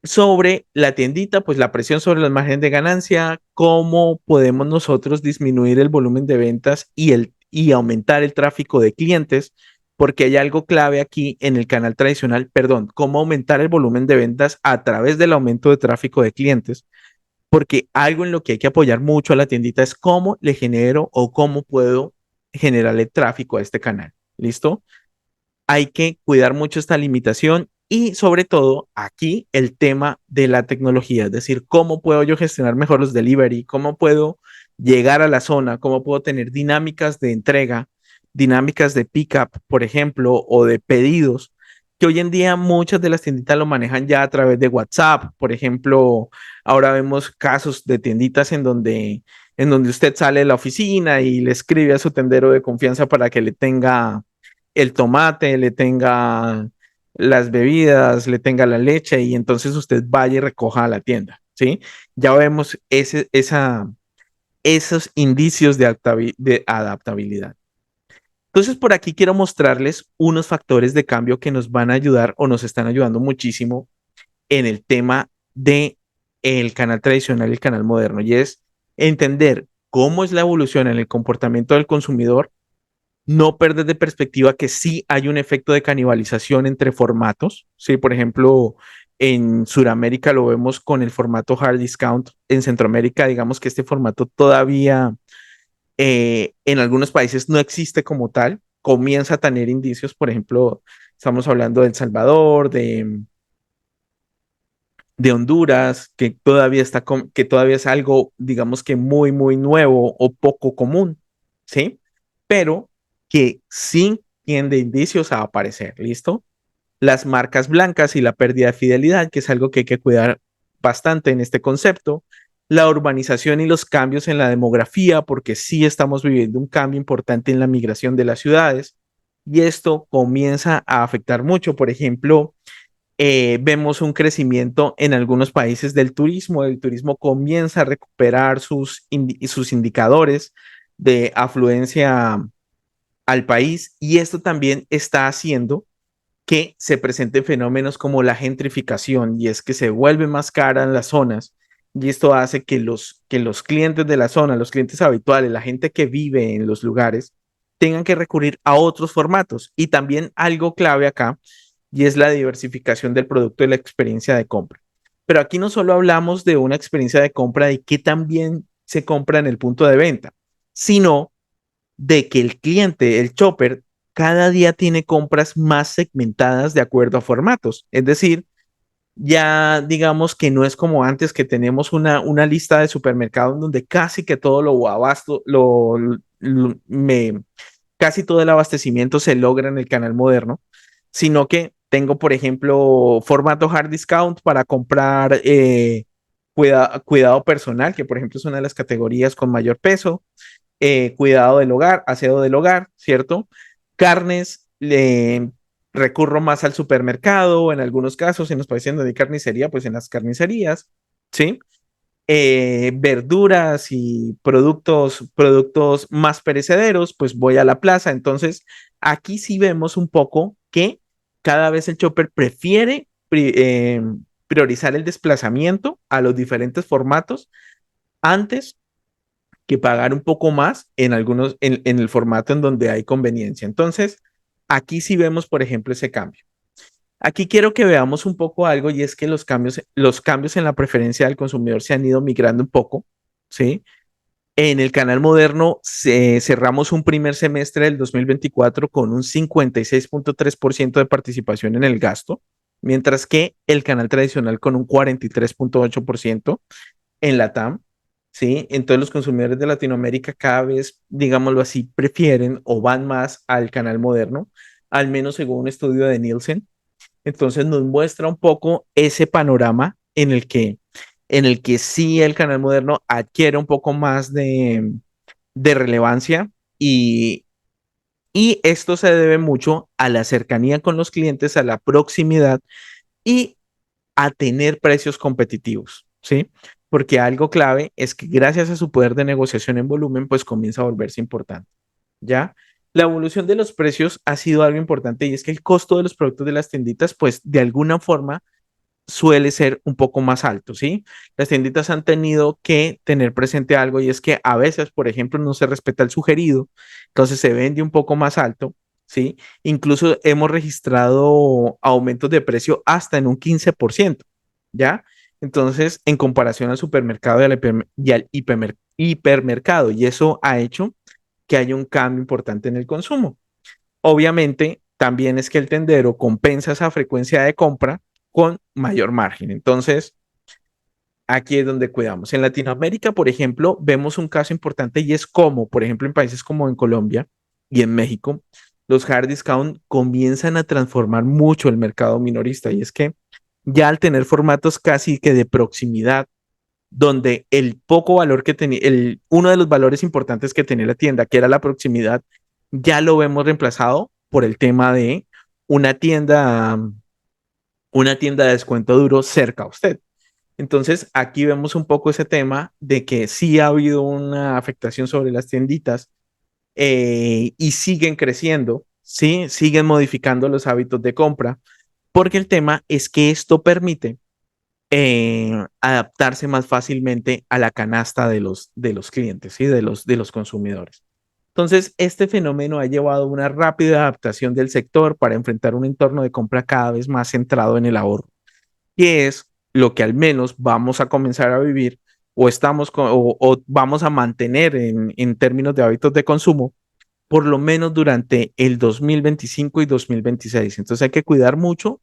Speaker 1: Sobre la tiendita, pues la presión sobre los márgenes de ganancia, cómo podemos nosotros disminuir el volumen de ventas y aumentar el tráfico de clientes, porque hay algo clave aquí en el canal tradicional, perdón, cómo aumentar el volumen de ventas a través del aumento de tráfico de clientes, porque algo en lo que hay que apoyar mucho a la tiendita es cómo le genero o cómo puedo generarle tráfico a este canal. ¿Listo? Hay que cuidar mucho esta limitación y sobre todo aquí el tema de la tecnología, es decir, cómo puedo yo gestionar mejor los delivery, cómo puedo llegar a la zona, cómo puedo tener dinámicas de entrega, dinámicas de pickup, por ejemplo, o de pedidos, que hoy en día muchas de las tienditas lo manejan ya a través de WhatsApp. Por ejemplo, ahora vemos casos de tienditas en donde usted sale de la oficina y le escribe a su tendero de confianza para que le tenga el tomate, le tenga las bebidas, le tenga la leche y entonces usted vaya y recoja a la tienda, ¿sí? Ya vemos esos indicios de adaptabilidad. Entonces, por aquí quiero mostrarles unos factores de cambio que nos van a ayudar o nos están ayudando muchísimo en el tema de el canal tradicional y el canal moderno, y es entender cómo es la evolución en el comportamiento del consumidor, no perder de perspectiva que sí hay un efecto de canibalización entre formatos. Sí, por ejemplo, en Sudamérica lo vemos con el formato hard discount. En Centroamérica, digamos que este formato todavía en algunos países no existe como tal. Comienza a tener indicios, por ejemplo, estamos hablando de El Salvador, de Honduras, que todavía que todavía es algo, digamos que muy, muy nuevo o poco común, ¿sí? Pero que sí tiende indicios a aparecer, ¿listo? Las marcas blancas y la pérdida de fidelidad, que es algo que hay que cuidar bastante en este concepto. La urbanización y los cambios en la demografía, porque sí estamos viviendo un cambio importante en la migración de las ciudades y esto comienza a afectar mucho. Por ejemplo, vemos un crecimiento en algunos países del turismo. El turismo comienza a recuperar sus indicadores de afluencia al país y esto también está haciendo que se presenten fenómenos como la gentrificación y es que se vuelve más cara en las zonas y esto hace que los clientes de la zona, los clientes habituales, la gente que vive en los lugares, tengan que recurrir a otros formatos y también algo clave acá y es la diversificación del producto y la experiencia de compra. Pero aquí no solo hablamos de una experiencia de compra de qué también se compra en el punto de venta, sino de que el cliente, el shopper, cada día tiene compras más segmentadas de acuerdo a formatos. Es decir, ya digamos que no es como antes que tenemos una lista de supermercados donde casi que todo lo abasto, casi todo el abastecimiento se logra en el canal moderno, sino que tengo, por ejemplo, formato hard discount para comprar cuidado personal, que por ejemplo es una de las categorías con mayor peso, cuidado del hogar, aseo del hogar, ¿cierto? Carnes, recurro más al supermercado, en algunos casos, en los países donde hay carnicería, pues en las carnicerías, ¿sí? Verduras y productos más perecederos, pues voy a la plaza. Entonces, aquí sí vemos un poco que cada vez el shopper prefiere priorizar el desplazamiento a los diferentes formatos antes que pagar un poco más en en el formato en donde hay conveniencia. Entonces, aquí sí vemos, por ejemplo, ese cambio. Aquí quiero que veamos un poco algo y es que los cambios en la preferencia del consumidor se han ido migrando un poco, ¿sí? En el canal moderno cerramos un primer semestre del 2024 con un 56.3% de participación en el gasto, mientras que el canal tradicional con un 43.8% en la TAM, ¿sí? Entonces los consumidores de Latinoamérica cada vez, digámoslo así, prefieren o van más al canal moderno, al menos según un estudio de Nielsen. Entonces nos muestra un poco ese panorama en el que sí el canal moderno adquiere un poco más de relevancia y esto se debe mucho a la cercanía con los clientes, a la proximidad y a tener precios competitivos, ¿sí? Porque algo clave es que gracias a su poder de negociación en volumen, pues comienza a volverse importante, ¿ya? La evolución de los precios ha sido algo importante y es que el costo de los productos de las tienditas, pues de alguna forma suele ser un poco más alto, ¿sí? Las tienditas han tenido que tener presente algo y es que a veces, por ejemplo, no se respeta el sugerido, entonces se vende un poco más alto, ¿sí? Incluso hemos registrado aumentos de precio hasta en un 15%, ¿ya? Entonces, en comparación al supermercado y al hipermercado, y eso ha hecho que haya un cambio importante en el consumo. Obviamente, también es que el tendero compensa esa frecuencia de compra con mayor margen. Entonces, aquí es donde cuidamos. En Latinoamérica, por ejemplo, vemos un caso importante y es como, por ejemplo, en países como en Colombia y en México, los hard discount comienzan a transformar mucho el mercado minorista. Y es que ya al tener formatos casi que de proximidad, donde el poco valor que tenía, uno de los valores importantes que tenía la tienda, que era la proximidad, ya lo vemos reemplazado por el tema de una tienda, una tienda de descuento duro cerca a usted. Entonces, aquí vemos un poco ese tema de que sí ha habido una afectación sobre las tienditas y siguen creciendo, ¿sí? Siguen modificando los hábitos de compra, porque el tema es que esto permite adaptarse más fácilmente a la canasta de los clientes, ¿sí? De los consumidores. Entonces, este fenómeno ha llevado a una rápida adaptación del sector para enfrentar un entorno de compra cada vez más centrado en el ahorro, que es lo que al menos vamos a comenzar a vivir o vamos a mantener en términos de hábitos de consumo, por lo menos durante el 2025 y 2026. Entonces hay que cuidar mucho,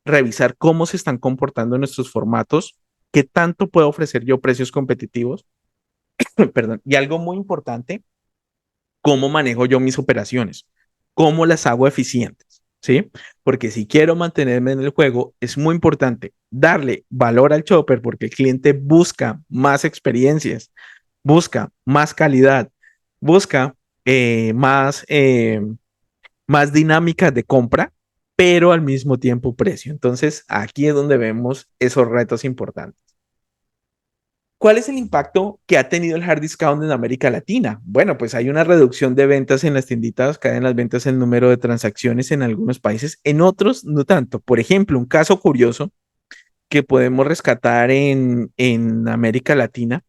Speaker 1: revisar cómo se están comportando nuestros formatos, qué tanto puedo ofrecer yo precios competitivos, perdón, y algo muy importante, cómo manejo yo mis operaciones, cómo las hago eficientes, ¿sí? Porque si quiero mantenerme en el juego, es muy importante darle valor al shopper porque el cliente busca más experiencias, busca más calidad, busca más dinámicas de compra, pero al mismo tiempo precio. Entonces, aquí es donde vemos esos retos importantes. ¿Cuál es el impacto que ha tenido el hard discount en América Latina? Bueno, pues hay una reducción de ventas en las tienditas, caen las ventas en el número de transacciones en algunos países, en otros no tanto. Por ejemplo, un caso curioso que podemos rescatar en América Latina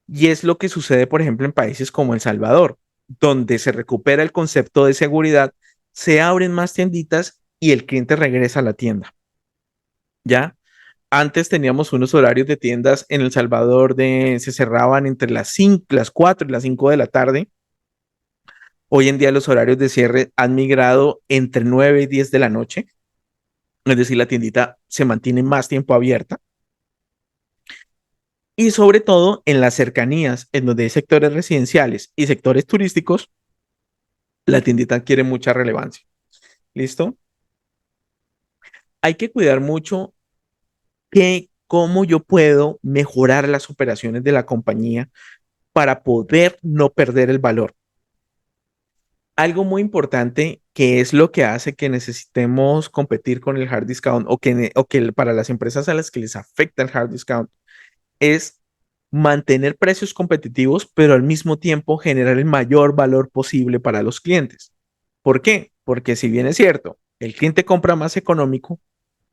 Speaker 1: y es lo que sucede, por ejemplo, en países como El Salvador, donde se recupera el concepto de seguridad, se abren más tienditas y el cliente regresa a la tienda. ¿Ya? Antes teníamos unos horarios de tiendas en El Salvador se cerraban entre las 5, las 4 y las 5 de la tarde. Hoy en día los horarios de cierre han migrado entre 9 y 10 de la noche. Es decir, la tiendita se mantiene más tiempo abierta. Y sobre todo en las cercanías, en donde hay sectores residenciales y sectores turísticos, la tiendita adquiere mucha relevancia. ¿Listo? Hay que cuidar mucho cómo yo puedo mejorar las operaciones de la compañía para poder no perder el valor. Algo muy importante que es lo que hace que necesitemos competir con el hard discount o que para las empresas a las que les afecta el hard discount es mantener precios competitivos, pero al mismo tiempo generar el mayor valor posible para los clientes. ¿Por qué? Porque si bien es cierto, el cliente compra más económico,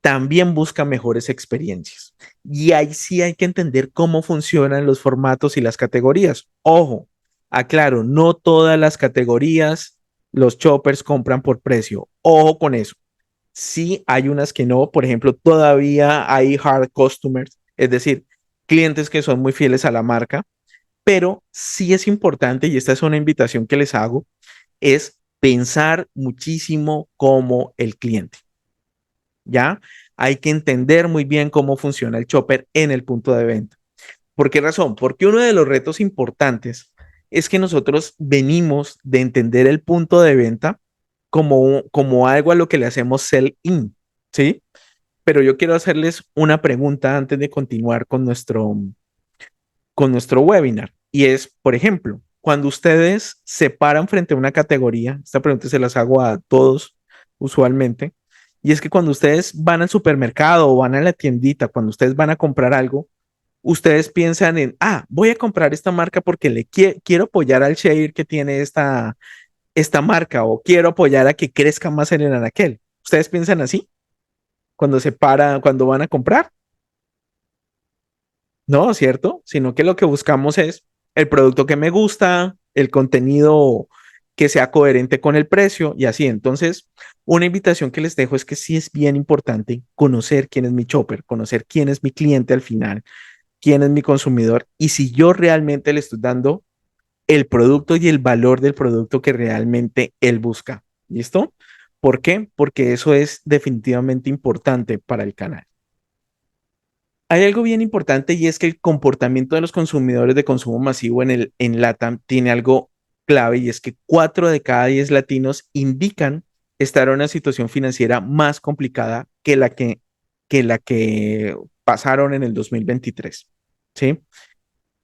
Speaker 1: también busca mejores experiencias. Y ahí sí hay que entender cómo funcionan los formatos y las categorías. Ojo, aclaro, no todas las categorías los choppers compran por precio. Ojo con eso. Sí hay unas que no, por ejemplo, todavía hay hard customers, es decir, clientes que son muy fieles a la marca, pero sí es importante, y esta es una invitación que les hago, es pensar muchísimo como el cliente. ¿Ya? Hay que entender muy bien cómo funciona el chopper en el punto de venta. ¿Por qué razón? Porque uno de los retos importantes es que nosotros venimos de entender el punto de venta como algo a lo que le hacemos sell in, ¿sí? Pero yo quiero hacerles una pregunta antes de continuar con nuestro webinar. Y es, por ejemplo, cuando ustedes se paran frente a una categoría, esta pregunta se las hago a todos usualmente, y es que cuando ustedes van al supermercado o van a la tiendita, cuando ustedes van a comprar algo, ustedes piensan en, voy a comprar esta marca porque quiero apoyar al share que tiene esta marca o quiero apoyar a que crezca más en el anaquel. ¿Ustedes piensan así cuando van a comprar? No, ¿cierto? Sino que lo que buscamos es el producto que me gusta, el contenido que sea coherente con el precio y así. Entonces, una invitación que les dejo es que sí es bien importante conocer quién es mi shopper, conocer quién es mi cliente al final, quién es mi consumidor y si yo realmente le estoy dando el producto y el valor del producto que realmente él busca. ¿Listo? ¿Por qué? Porque eso es definitivamente importante para el canal. Hay algo bien importante y es que el comportamiento de los consumidores de consumo masivo en LATAM tiene algo clave y es que 4 de cada 10 latinos indican estar en una situación financiera más complicada que la que pasaron en el 2023. ¿Sí?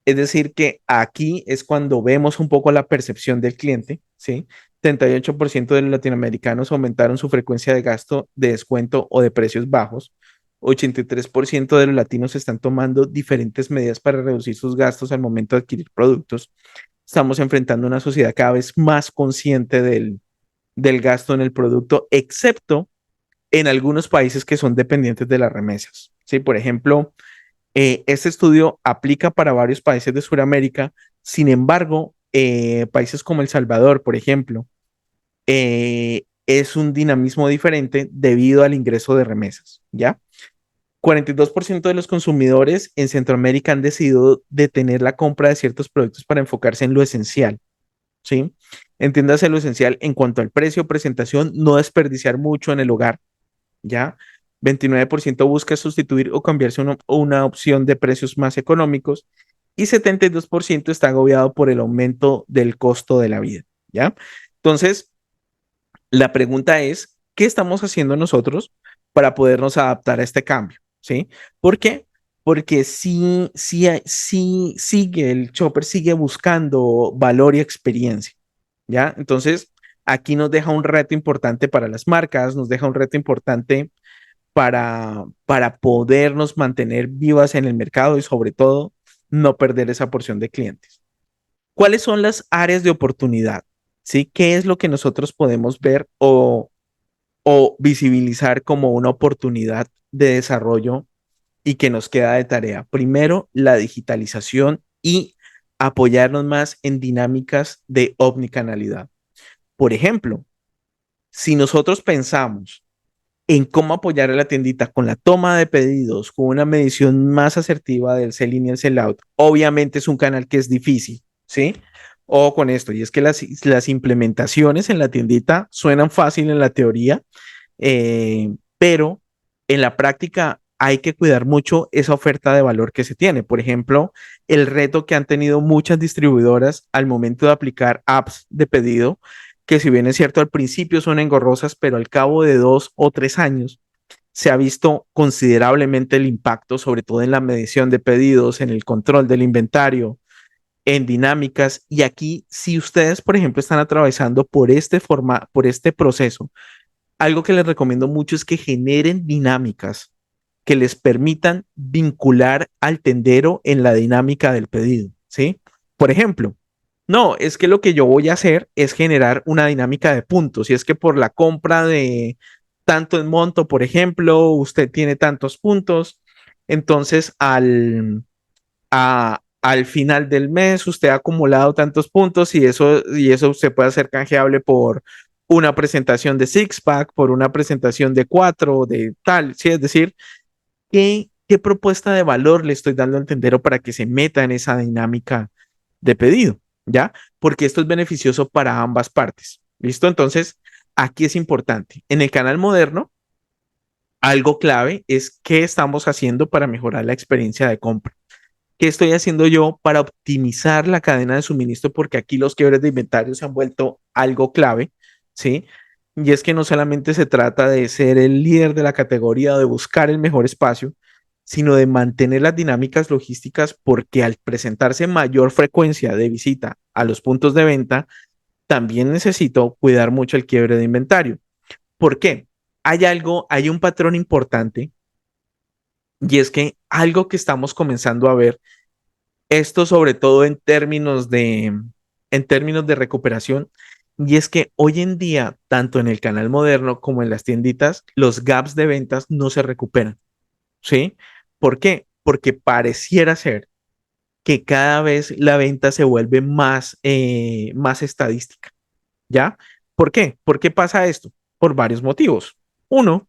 Speaker 1: Es decir, que aquí es cuando vemos un poco la percepción del cliente, ¿sí? 38% de los latinoamericanos aumentaron su frecuencia de gasto de descuento o de precios bajos. 83% de los latinos están tomando diferentes medidas para reducir sus gastos al momento de adquirir productos. Estamos enfrentando una sociedad cada vez más consciente del gasto en el producto, excepto en algunos países que son dependientes de las remesas. ¿Sí? Por ejemplo, este estudio aplica para varios países de Sudamérica. Sin embargo, países como El Salvador, por ejemplo, es un dinamismo diferente debido al ingreso de remesas, ¿ya? 42% de los consumidores en Centroamérica han decidido detener la compra de ciertos productos para enfocarse en lo esencial, ¿sí? Entiéndase lo esencial en cuanto al precio, presentación, no desperdiciar mucho en el hogar, ¿ya? 29% busca sustituir o cambiarse una opción de precios más económicos y 72% está agobiado por el aumento del costo de la vida, ¿ya? Entonces, la pregunta es, ¿qué estamos haciendo nosotros para podernos adaptar a este cambio? ¿Sí? ¿Por qué? Porque si sigue, el shopper sigue buscando valor y experiencia, ¿ya? Entonces, aquí nos deja un reto importante para las marcas, nos deja un reto importante para podernos mantener vivas en el mercado y sobre todo no perder esa porción de clientes. ¿Cuáles son las áreas de oportunidad? ¿Sí? ¿Qué es lo que nosotros podemos ver o visibilizar como una oportunidad de desarrollo y que nos queda de tarea? Primero, la digitalización y apoyarnos más en dinámicas de omnicanalidad. Por ejemplo, si nosotros pensamos en cómo apoyar a la tiendita con la toma de pedidos, con una medición más asertiva del sell-in y el sell-out. Obviamente es un canal que es difícil, ¿sí? O con esto, y es que las implementaciones en la tiendita suenan fácil en la teoría, pero en la práctica hay que cuidar mucho esa oferta de valor que se tiene. Por ejemplo, el reto que han tenido muchas distribuidoras al momento de aplicar apps de pedido, que si bien es cierto al principio son engorrosas, pero al cabo de 2 o 3 años se ha visto considerablemente el impacto, sobre todo en la medición de pedidos, en el control del inventario, en dinámicas. Y aquí, si ustedes, por ejemplo, están atravesando por este proceso, algo que les recomiendo mucho es que generen dinámicas que les permitan vincular al tendero en la dinámica del pedido, ¿sí? Por ejemplo, no, es que lo que yo voy a hacer es generar una dinámica de puntos. Y es que por la compra de tanto en monto, por ejemplo, usted tiene tantos puntos, entonces al final del mes usted ha acumulado tantos puntos y eso se puede hacer canjeable por una presentación de six pack, por una presentación de 4, de tal, ¿sí? Es decir, ¿qué propuesta de valor le estoy dando al tendero para que se meta en esa dinámica de pedido? ¿Ya? Porque esto es beneficioso para ambas partes. ¿Listo? Entonces, aquí es importante. En el canal moderno, algo clave es qué estamos haciendo para mejorar la experiencia de compra. ¿Qué estoy haciendo yo para optimizar la cadena de suministro? Porque aquí los quiebres de inventario se han vuelto algo clave, ¿sí? Y es que no solamente se trata de ser el líder de la categoría o de buscar el mejor espacio, sino de mantener las dinámicas logísticas porque al presentarse mayor frecuencia de visita a los puntos de venta, también necesito cuidar mucho el quiebre de inventario. ¿Por qué? Hay un patrón importante y es que algo que estamos comenzando a ver, esto sobre todo en términos de recuperación, y es que hoy en día, tanto en el canal moderno como en las tienditas, los gaps de ventas no se recuperan, ¿sí? ¿Por qué? Porque pareciera ser que cada vez la venta se vuelve más estadística, ¿ya? ¿Por qué? ¿Por qué pasa esto? Por varios motivos. Uno,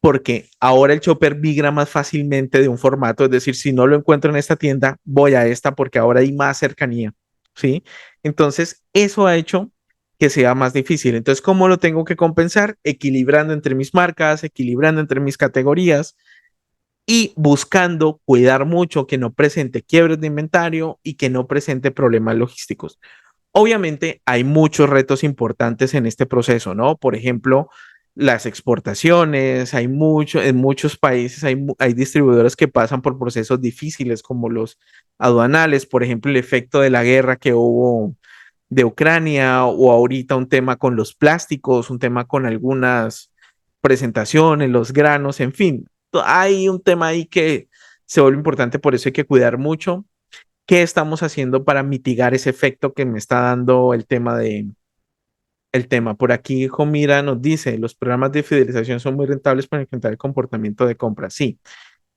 Speaker 1: porque ahora el shopper migra más fácilmente de un formato, es decir, si no lo encuentro en esta tienda, voy a esta porque ahora hay más cercanía, ¿sí? Entonces, eso ha hecho que sea más difícil. Entonces, ¿cómo lo tengo que compensar? Equilibrando entre mis marcas, equilibrando entre mis categorías y buscando cuidar mucho que no presente quiebres de inventario y que no presente problemas logísticos. Obviamente hay muchos retos importantes en este proceso, ¿no? Por ejemplo, las exportaciones, en muchos países hay distribuidores que pasan por procesos difíciles como los aduanales, por ejemplo, el efecto de la guerra que hubo de Ucrania o ahorita un tema con los plásticos, un tema con algunas presentaciones, los granos, en fin, hay un tema ahí que se vuelve importante, por eso hay que cuidar mucho. ¿Qué estamos haciendo para mitigar ese efecto que me está dando el tema? Por aquí, Jomira nos dice, los programas de fidelización son muy rentables para enfrentar el comportamiento de compra. Sí,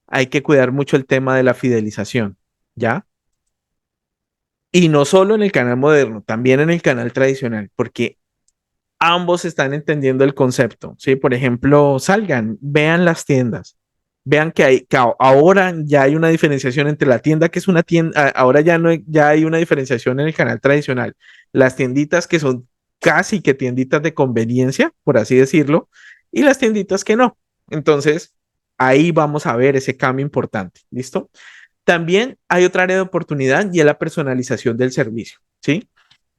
Speaker 1: hay que cuidar mucho el tema de la fidelización, ¿ya? Y no solo en el canal moderno, también en el canal tradicional, porque ambos están entendiendo el concepto, ¿sí? Por ejemplo, salgan, vean las tiendas, vean ahora ya hay una diferenciación entre la tienda que es una tienda, ahora ya no ya hay una diferenciación en el canal tradicional, las tienditas que son casi que tienditas de conveniencia, por así decirlo, y las tienditas que no. Entonces, ahí vamos a ver ese cambio importante, ¿listo? También hay otra área de oportunidad y es la personalización del servicio, ¿sí?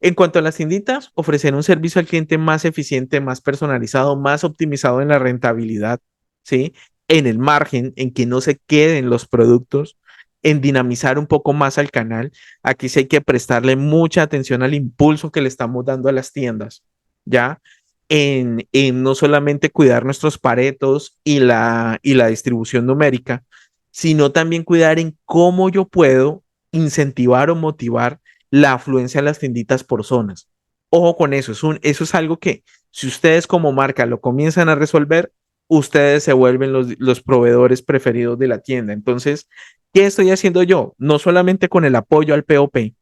Speaker 1: En cuanto a las tienditas, ofrecer un servicio al cliente más eficiente, más personalizado, más optimizado en la rentabilidad, ¿sí? En el margen, en que no se queden los productos, en dinamizar un poco más al canal. Aquí sí hay que prestarle mucha atención al impulso que le estamos dando a las tiendas, ¿ya? En no solamente cuidar nuestros paretos y la distribución numérica, sino también cuidar en cómo yo puedo incentivar o motivar la afluencia a las tienditas por zonas. Ojo con eso, eso es algo que si ustedes como marca lo comienzan a resolver, ustedes se vuelven los proveedores preferidos de la tienda. Entonces, ¿qué estoy haciendo yo? No solamente con el apoyo al POP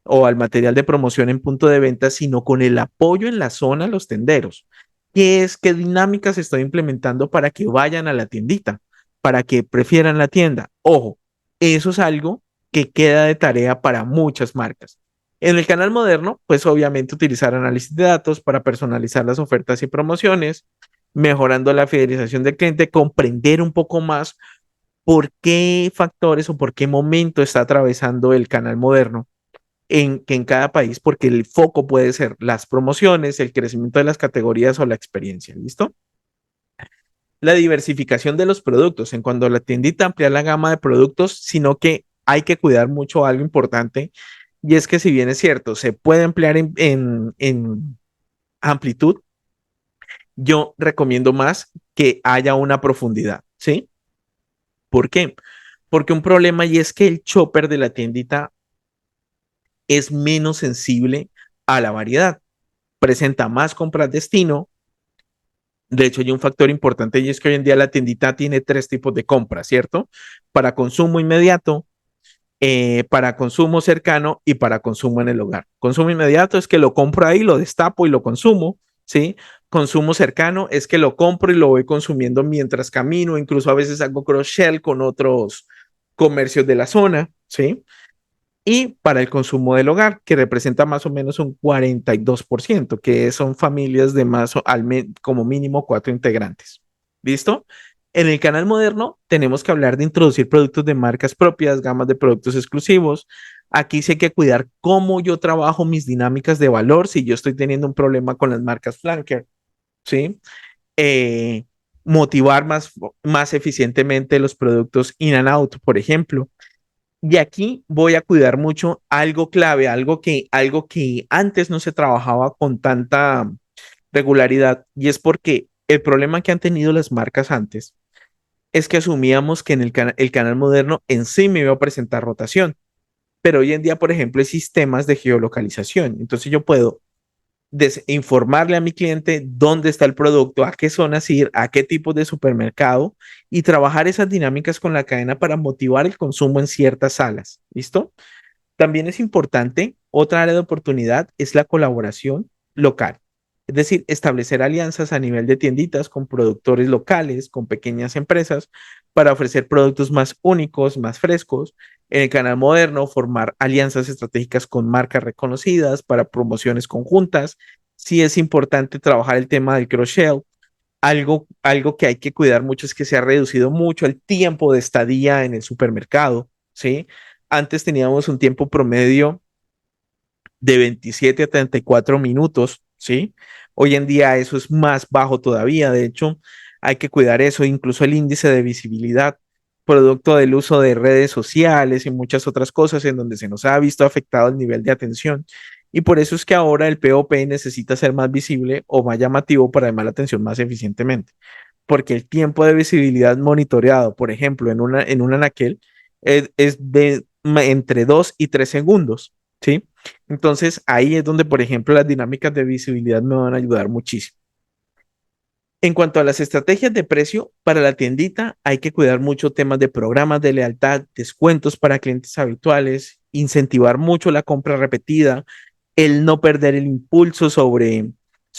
Speaker 1: o al material de promoción en punto de venta, sino con el apoyo en la zona a los tenderos. ¿Qué dinámicas estoy implementando para que vayan a la tiendita? Para que prefieran la tienda. Ojo, eso es algo que queda de tarea para muchas marcas. En el canal moderno, pues obviamente utilizar análisis de datos para personalizar las ofertas y promociones, mejorando la fidelización del cliente, comprender un poco más por qué factores o por qué momento está atravesando el canal moderno en cada país, porque el foco puede ser las promociones, el crecimiento de las categorías o la experiencia. ¿Listo? La diversificación de los productos, en cuanto a la tiendita ampliar la gama de productos, sino que hay que cuidar mucho algo importante, y es que si bien es cierto, se puede emplear en amplitud, yo recomiendo más que haya una profundidad, ¿sí? ¿Por qué? Porque un problema y es que el chopper de la tiendita es menos sensible a la variedad, presenta más compras destino. De hecho, hay un factor importante y es que hoy en día la tiendita tiene tres tipos de compras, ¿cierto? Para consumo inmediato, para consumo cercano y para consumo en el hogar. Consumo inmediato es que lo compro ahí, lo destapo y lo consumo, ¿sí? Consumo cercano es que lo compro y lo voy consumiendo mientras camino, incluso a veces hago cross-shell con otros comercios de la zona, ¿sí? Y para el consumo del hogar, que representa más o menos un 42%, que son familias de más como mínimo cuatro integrantes. ¿Listo? En el canal moderno tenemos que hablar de introducir productos de marcas propias, gamas de productos exclusivos. Aquí sí hay que cuidar cómo yo trabajo mis dinámicas de valor si yo estoy teniendo un problema con las marcas flanker, ¿sí? Eh, motivar más eficientemente los productos in and out, por ejemplo. Y aquí voy a cuidar mucho algo clave, algo que antes no se trabajaba con tanta regularidad, y es porque el problema que han tenido las marcas antes es que asumíamos que en el canal moderno en sí me iba a presentar rotación, pero hoy en día, por ejemplo, hay sistemas de geolocalización, entonces yo puedo informarle a mi cliente dónde está el producto, a qué zonas ir, a qué tipo de supermercado y trabajar esas dinámicas con la cadena para motivar el consumo en ciertas salas. ¿Listo? También es importante, otra área de oportunidad es la colaboración local. Es decir, establecer alianzas a nivel de tienditas con productores locales, con pequeñas empresas, para ofrecer productos más únicos, más frescos. En el canal moderno, formar alianzas estratégicas con marcas reconocidas para promociones conjuntas. Sí es importante trabajar el tema del cross-sell. Algo que hay que cuidar mucho es que se ha reducido mucho el tiempo de estadía en el supermercado, ¿sí? Antes teníamos un tiempo promedio de 27 a 34 minutos, ¿sí? Hoy en día eso es más bajo todavía, de hecho, hay que cuidar eso, incluso el índice de visibilidad, producto del uso de redes sociales y muchas otras cosas en donde se nos ha visto afectado el nivel de atención. Y por eso es que ahora el POP necesita ser más visible o más llamativo para llamar la atención más eficientemente, porque el tiempo de visibilidad monitoreado, por ejemplo, en un anaquel, es de entre 2 y 3 segundos, ¿sí? Entonces ahí es donde, por ejemplo, las dinámicas de visibilidad me van a ayudar muchísimo. En cuanto a las estrategias de precio para la tiendita, hay que cuidar mucho temas de programas de lealtad, descuentos para clientes habituales, incentivar mucho la compra repetida, el no perder el impulso sobre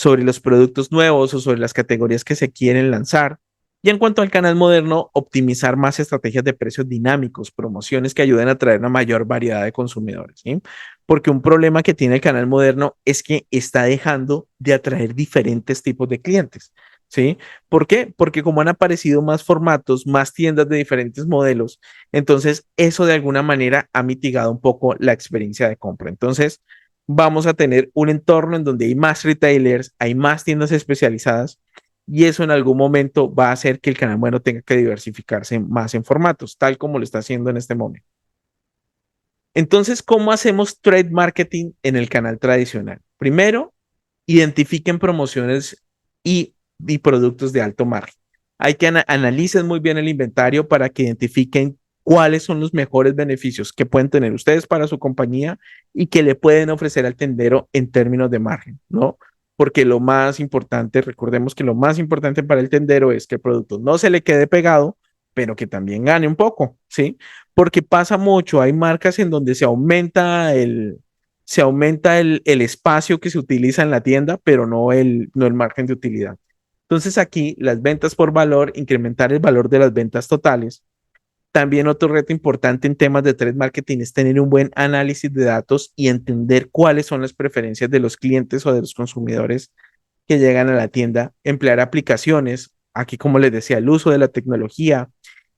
Speaker 1: los productos nuevos o sobre las categorías que se quieren lanzar. Y en cuanto al canal moderno, optimizar más estrategias de precios dinámicos, promociones que ayuden a traer una mayor variedad de consumidores, ¿sí? Porque un problema que tiene el canal moderno es que está dejando de atraer diferentes tipos de clientes, ¿sí? ¿Por qué? Porque como han aparecido más formatos, más tiendas de diferentes modelos, entonces eso de alguna manera ha mitigado un poco la experiencia de compra. Entonces, vamos a tener un entorno en donde hay más retailers, hay más tiendas especializadas y eso en algún momento va a hacer que el canal bueno tenga que diversificarse más en formatos, tal como lo está haciendo en este momento. Entonces, ¿cómo hacemos trade marketing en el canal tradicional? Primero, identifiquen promociones y productos de alto margen. Hay que analicen muy bien el inventario para que identifiquen cuáles son los mejores beneficios que pueden tener ustedes para su compañía y que le pueden ofrecer al tendero en términos de margen, ¿no? Porque lo más importante, recordemos que lo más importante para el tendero es que el producto no se le quede pegado, pero que también gane un poco, ¿sí? Porque pasa mucho, hay marcas en donde se aumenta el espacio que se utiliza en la tienda, pero no el margen de utilidad. Entonces aquí las ventas por valor, incrementar el valor de las ventas totales. También otro reto importante en temas de trade marketing es tener un buen análisis de datos y entender cuáles son las preferencias de los clientes o de los consumidores que llegan a la tienda, emplear aplicaciones, aquí como les decía, el uso de la tecnología,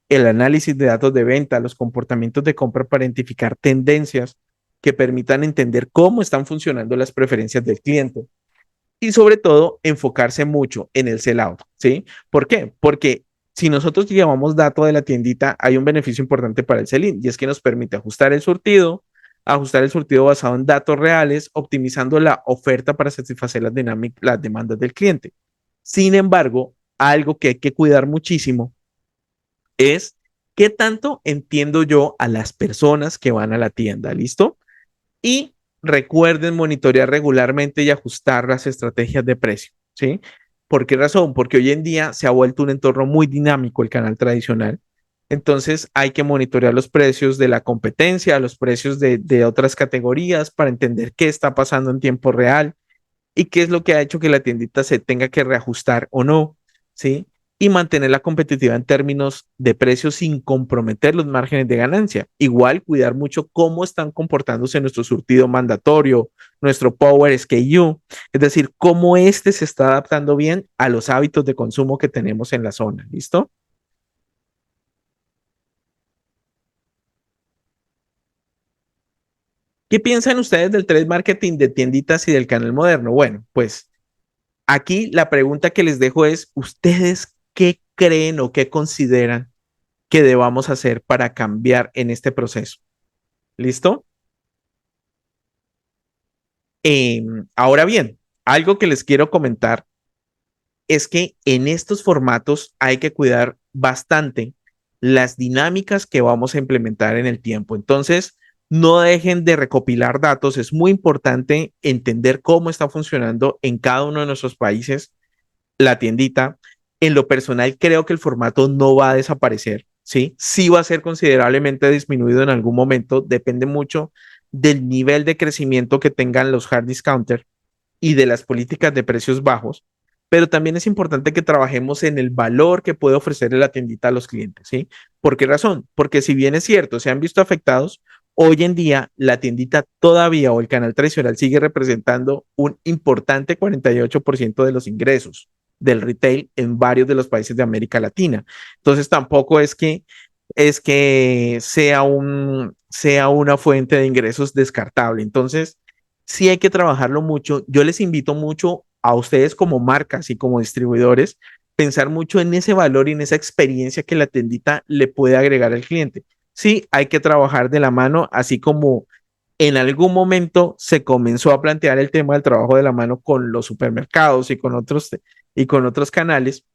Speaker 1: el análisis de datos de venta, los comportamientos de compra para identificar tendencias que permitan entender cómo están funcionando las preferencias del cliente y sobre todo enfocarse mucho en el sell-out, ¿sí? ¿Por qué? Porque si nosotros llevamos datos de la tiendita, hay un beneficio importante para el sell-in y es que nos permite ajustar el surtido basado en datos reales, optimizando la oferta para satisfacer las demandas del cliente. Sin embargo, algo que hay que cuidar muchísimo es qué tanto entiendo yo a las personas que van a la tienda, ¿listo? Y recuerden monitorear regularmente y ajustar las estrategias de precio, ¿sí? ¿Por qué razón? Porque hoy en día se ha vuelto un entorno muy dinámico el canal tradicional. Entonces hay que monitorear los precios de la competencia, los precios de otras categorías para entender qué está pasando en tiempo real y qué es lo que ha hecho que la tiendita se tenga que reajustar o no, ¿sí? Y mantener la competitividad en términos de precios sin comprometer los márgenes de ganancia. Igual cuidar mucho cómo están comportándose nuestro surtido mandatorio, nuestro Power SKU, es decir, cómo este se está adaptando bien a los hábitos de consumo que tenemos en la zona. ¿Listo? ¿Qué piensan ustedes del trade marketing de tienditas y del canal moderno? Bueno, pues aquí la pregunta que les dejo es, ¿ustedes qué creen o qué consideran que debamos hacer para cambiar en este proceso? ¿Listo? Ahora bien, algo que les quiero comentar es que en estos formatos hay que cuidar bastante las dinámicas que vamos a implementar en el tiempo. Entonces, no dejen de recopilar datos. Es muy importante entender cómo está funcionando en cada uno de nuestros países la tiendita. En lo personal, creo que el formato no va a desaparecer, ¿sí? Sí va a ser considerablemente disminuido en algún momento. Depende mucho del nivel de crecimiento que tengan los hard discounters y de las políticas de precios bajos, pero también es importante que trabajemos en el valor que puede ofrecerle la tiendita a los clientes, ¿sí? ¿Por qué razón? Porque si bien es cierto, se han visto afectados, hoy en día la tiendita todavía o el canal tradicional sigue representando un importante 48% de los ingresos del retail en varios de los países de América Latina. Entonces tampoco es que sea una fuente de ingresos descartable. Entonces, sí hay que trabajarlo mucho. Yo les invito mucho a ustedes como marcas y como distribuidores, pensar mucho en ese valor y en esa experiencia que la tiendita le puede agregar al cliente. Sí, hay que trabajar de la mano, así como en algún momento se comenzó a plantear el tema del trabajo de la mano con los supermercados y con otros canales.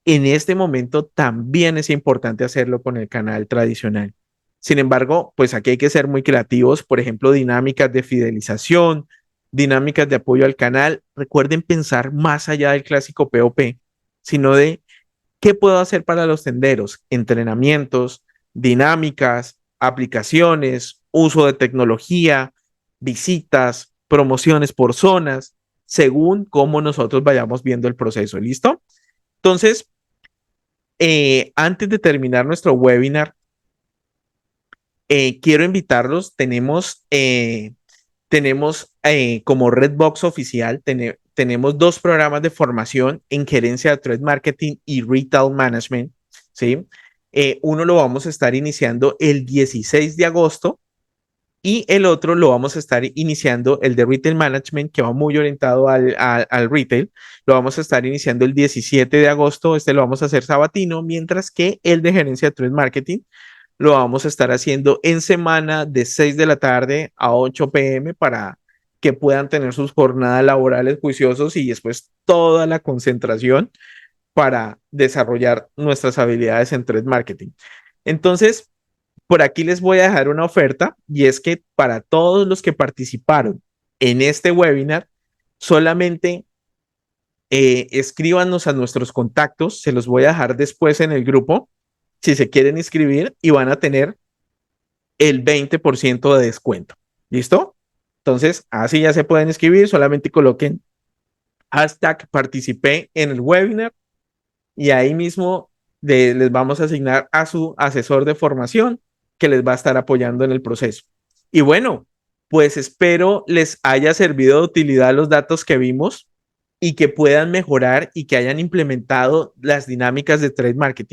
Speaker 1: En este momento también es importante hacerlo con el canal tradicional. Sin embargo, pues aquí hay que ser muy creativos, por ejemplo, dinámicas de fidelización, dinámicas de apoyo al canal. Recuerden pensar más allá del clásico POP, sino de qué puedo hacer para los tenderos, entrenamientos, dinámicas, aplicaciones, uso de tecnología, visitas, promociones por zonas, según cómo nosotros vayamos viendo el proceso. ¿Listo? Entonces, antes de terminar nuestro webinar, quiero invitarlos. Tenemos como Redbox oficial, tenemos dos programas de formación en gerencia de trade marketing y retail management, ¿sí? Uno lo vamos a estar iniciando el 16 de agosto y el otro lo vamos a estar iniciando, el de retail management, que va muy orientado al retail, lo vamos a estar iniciando el 17 de agosto. Este lo vamos a hacer sabatino, mientras que el de gerencia de trade marketing lo vamos a estar haciendo en semana de 6 de la tarde a 8 p.m. para que puedan tener sus jornadas laborales juiciosos y después toda la concentración para desarrollar nuestras habilidades en trade marketing. Entonces, por aquí les voy a dejar una oferta y es que para todos los que participaron en este webinar, solamente escríbanos a nuestros contactos, se los voy a dejar después en el grupo, si se quieren inscribir y van a tener el 20% de descuento. ¿Listo? Entonces, así ya se pueden inscribir, solamente coloquen hashtag participé en el webinar y ahí mismo les vamos a asignar a su asesor de formación que les va a estar apoyando en el proceso. Y bueno, pues espero les haya servido de utilidad los datos que vimos y que puedan mejorar y que hayan implementado las dinámicas de trade marketing.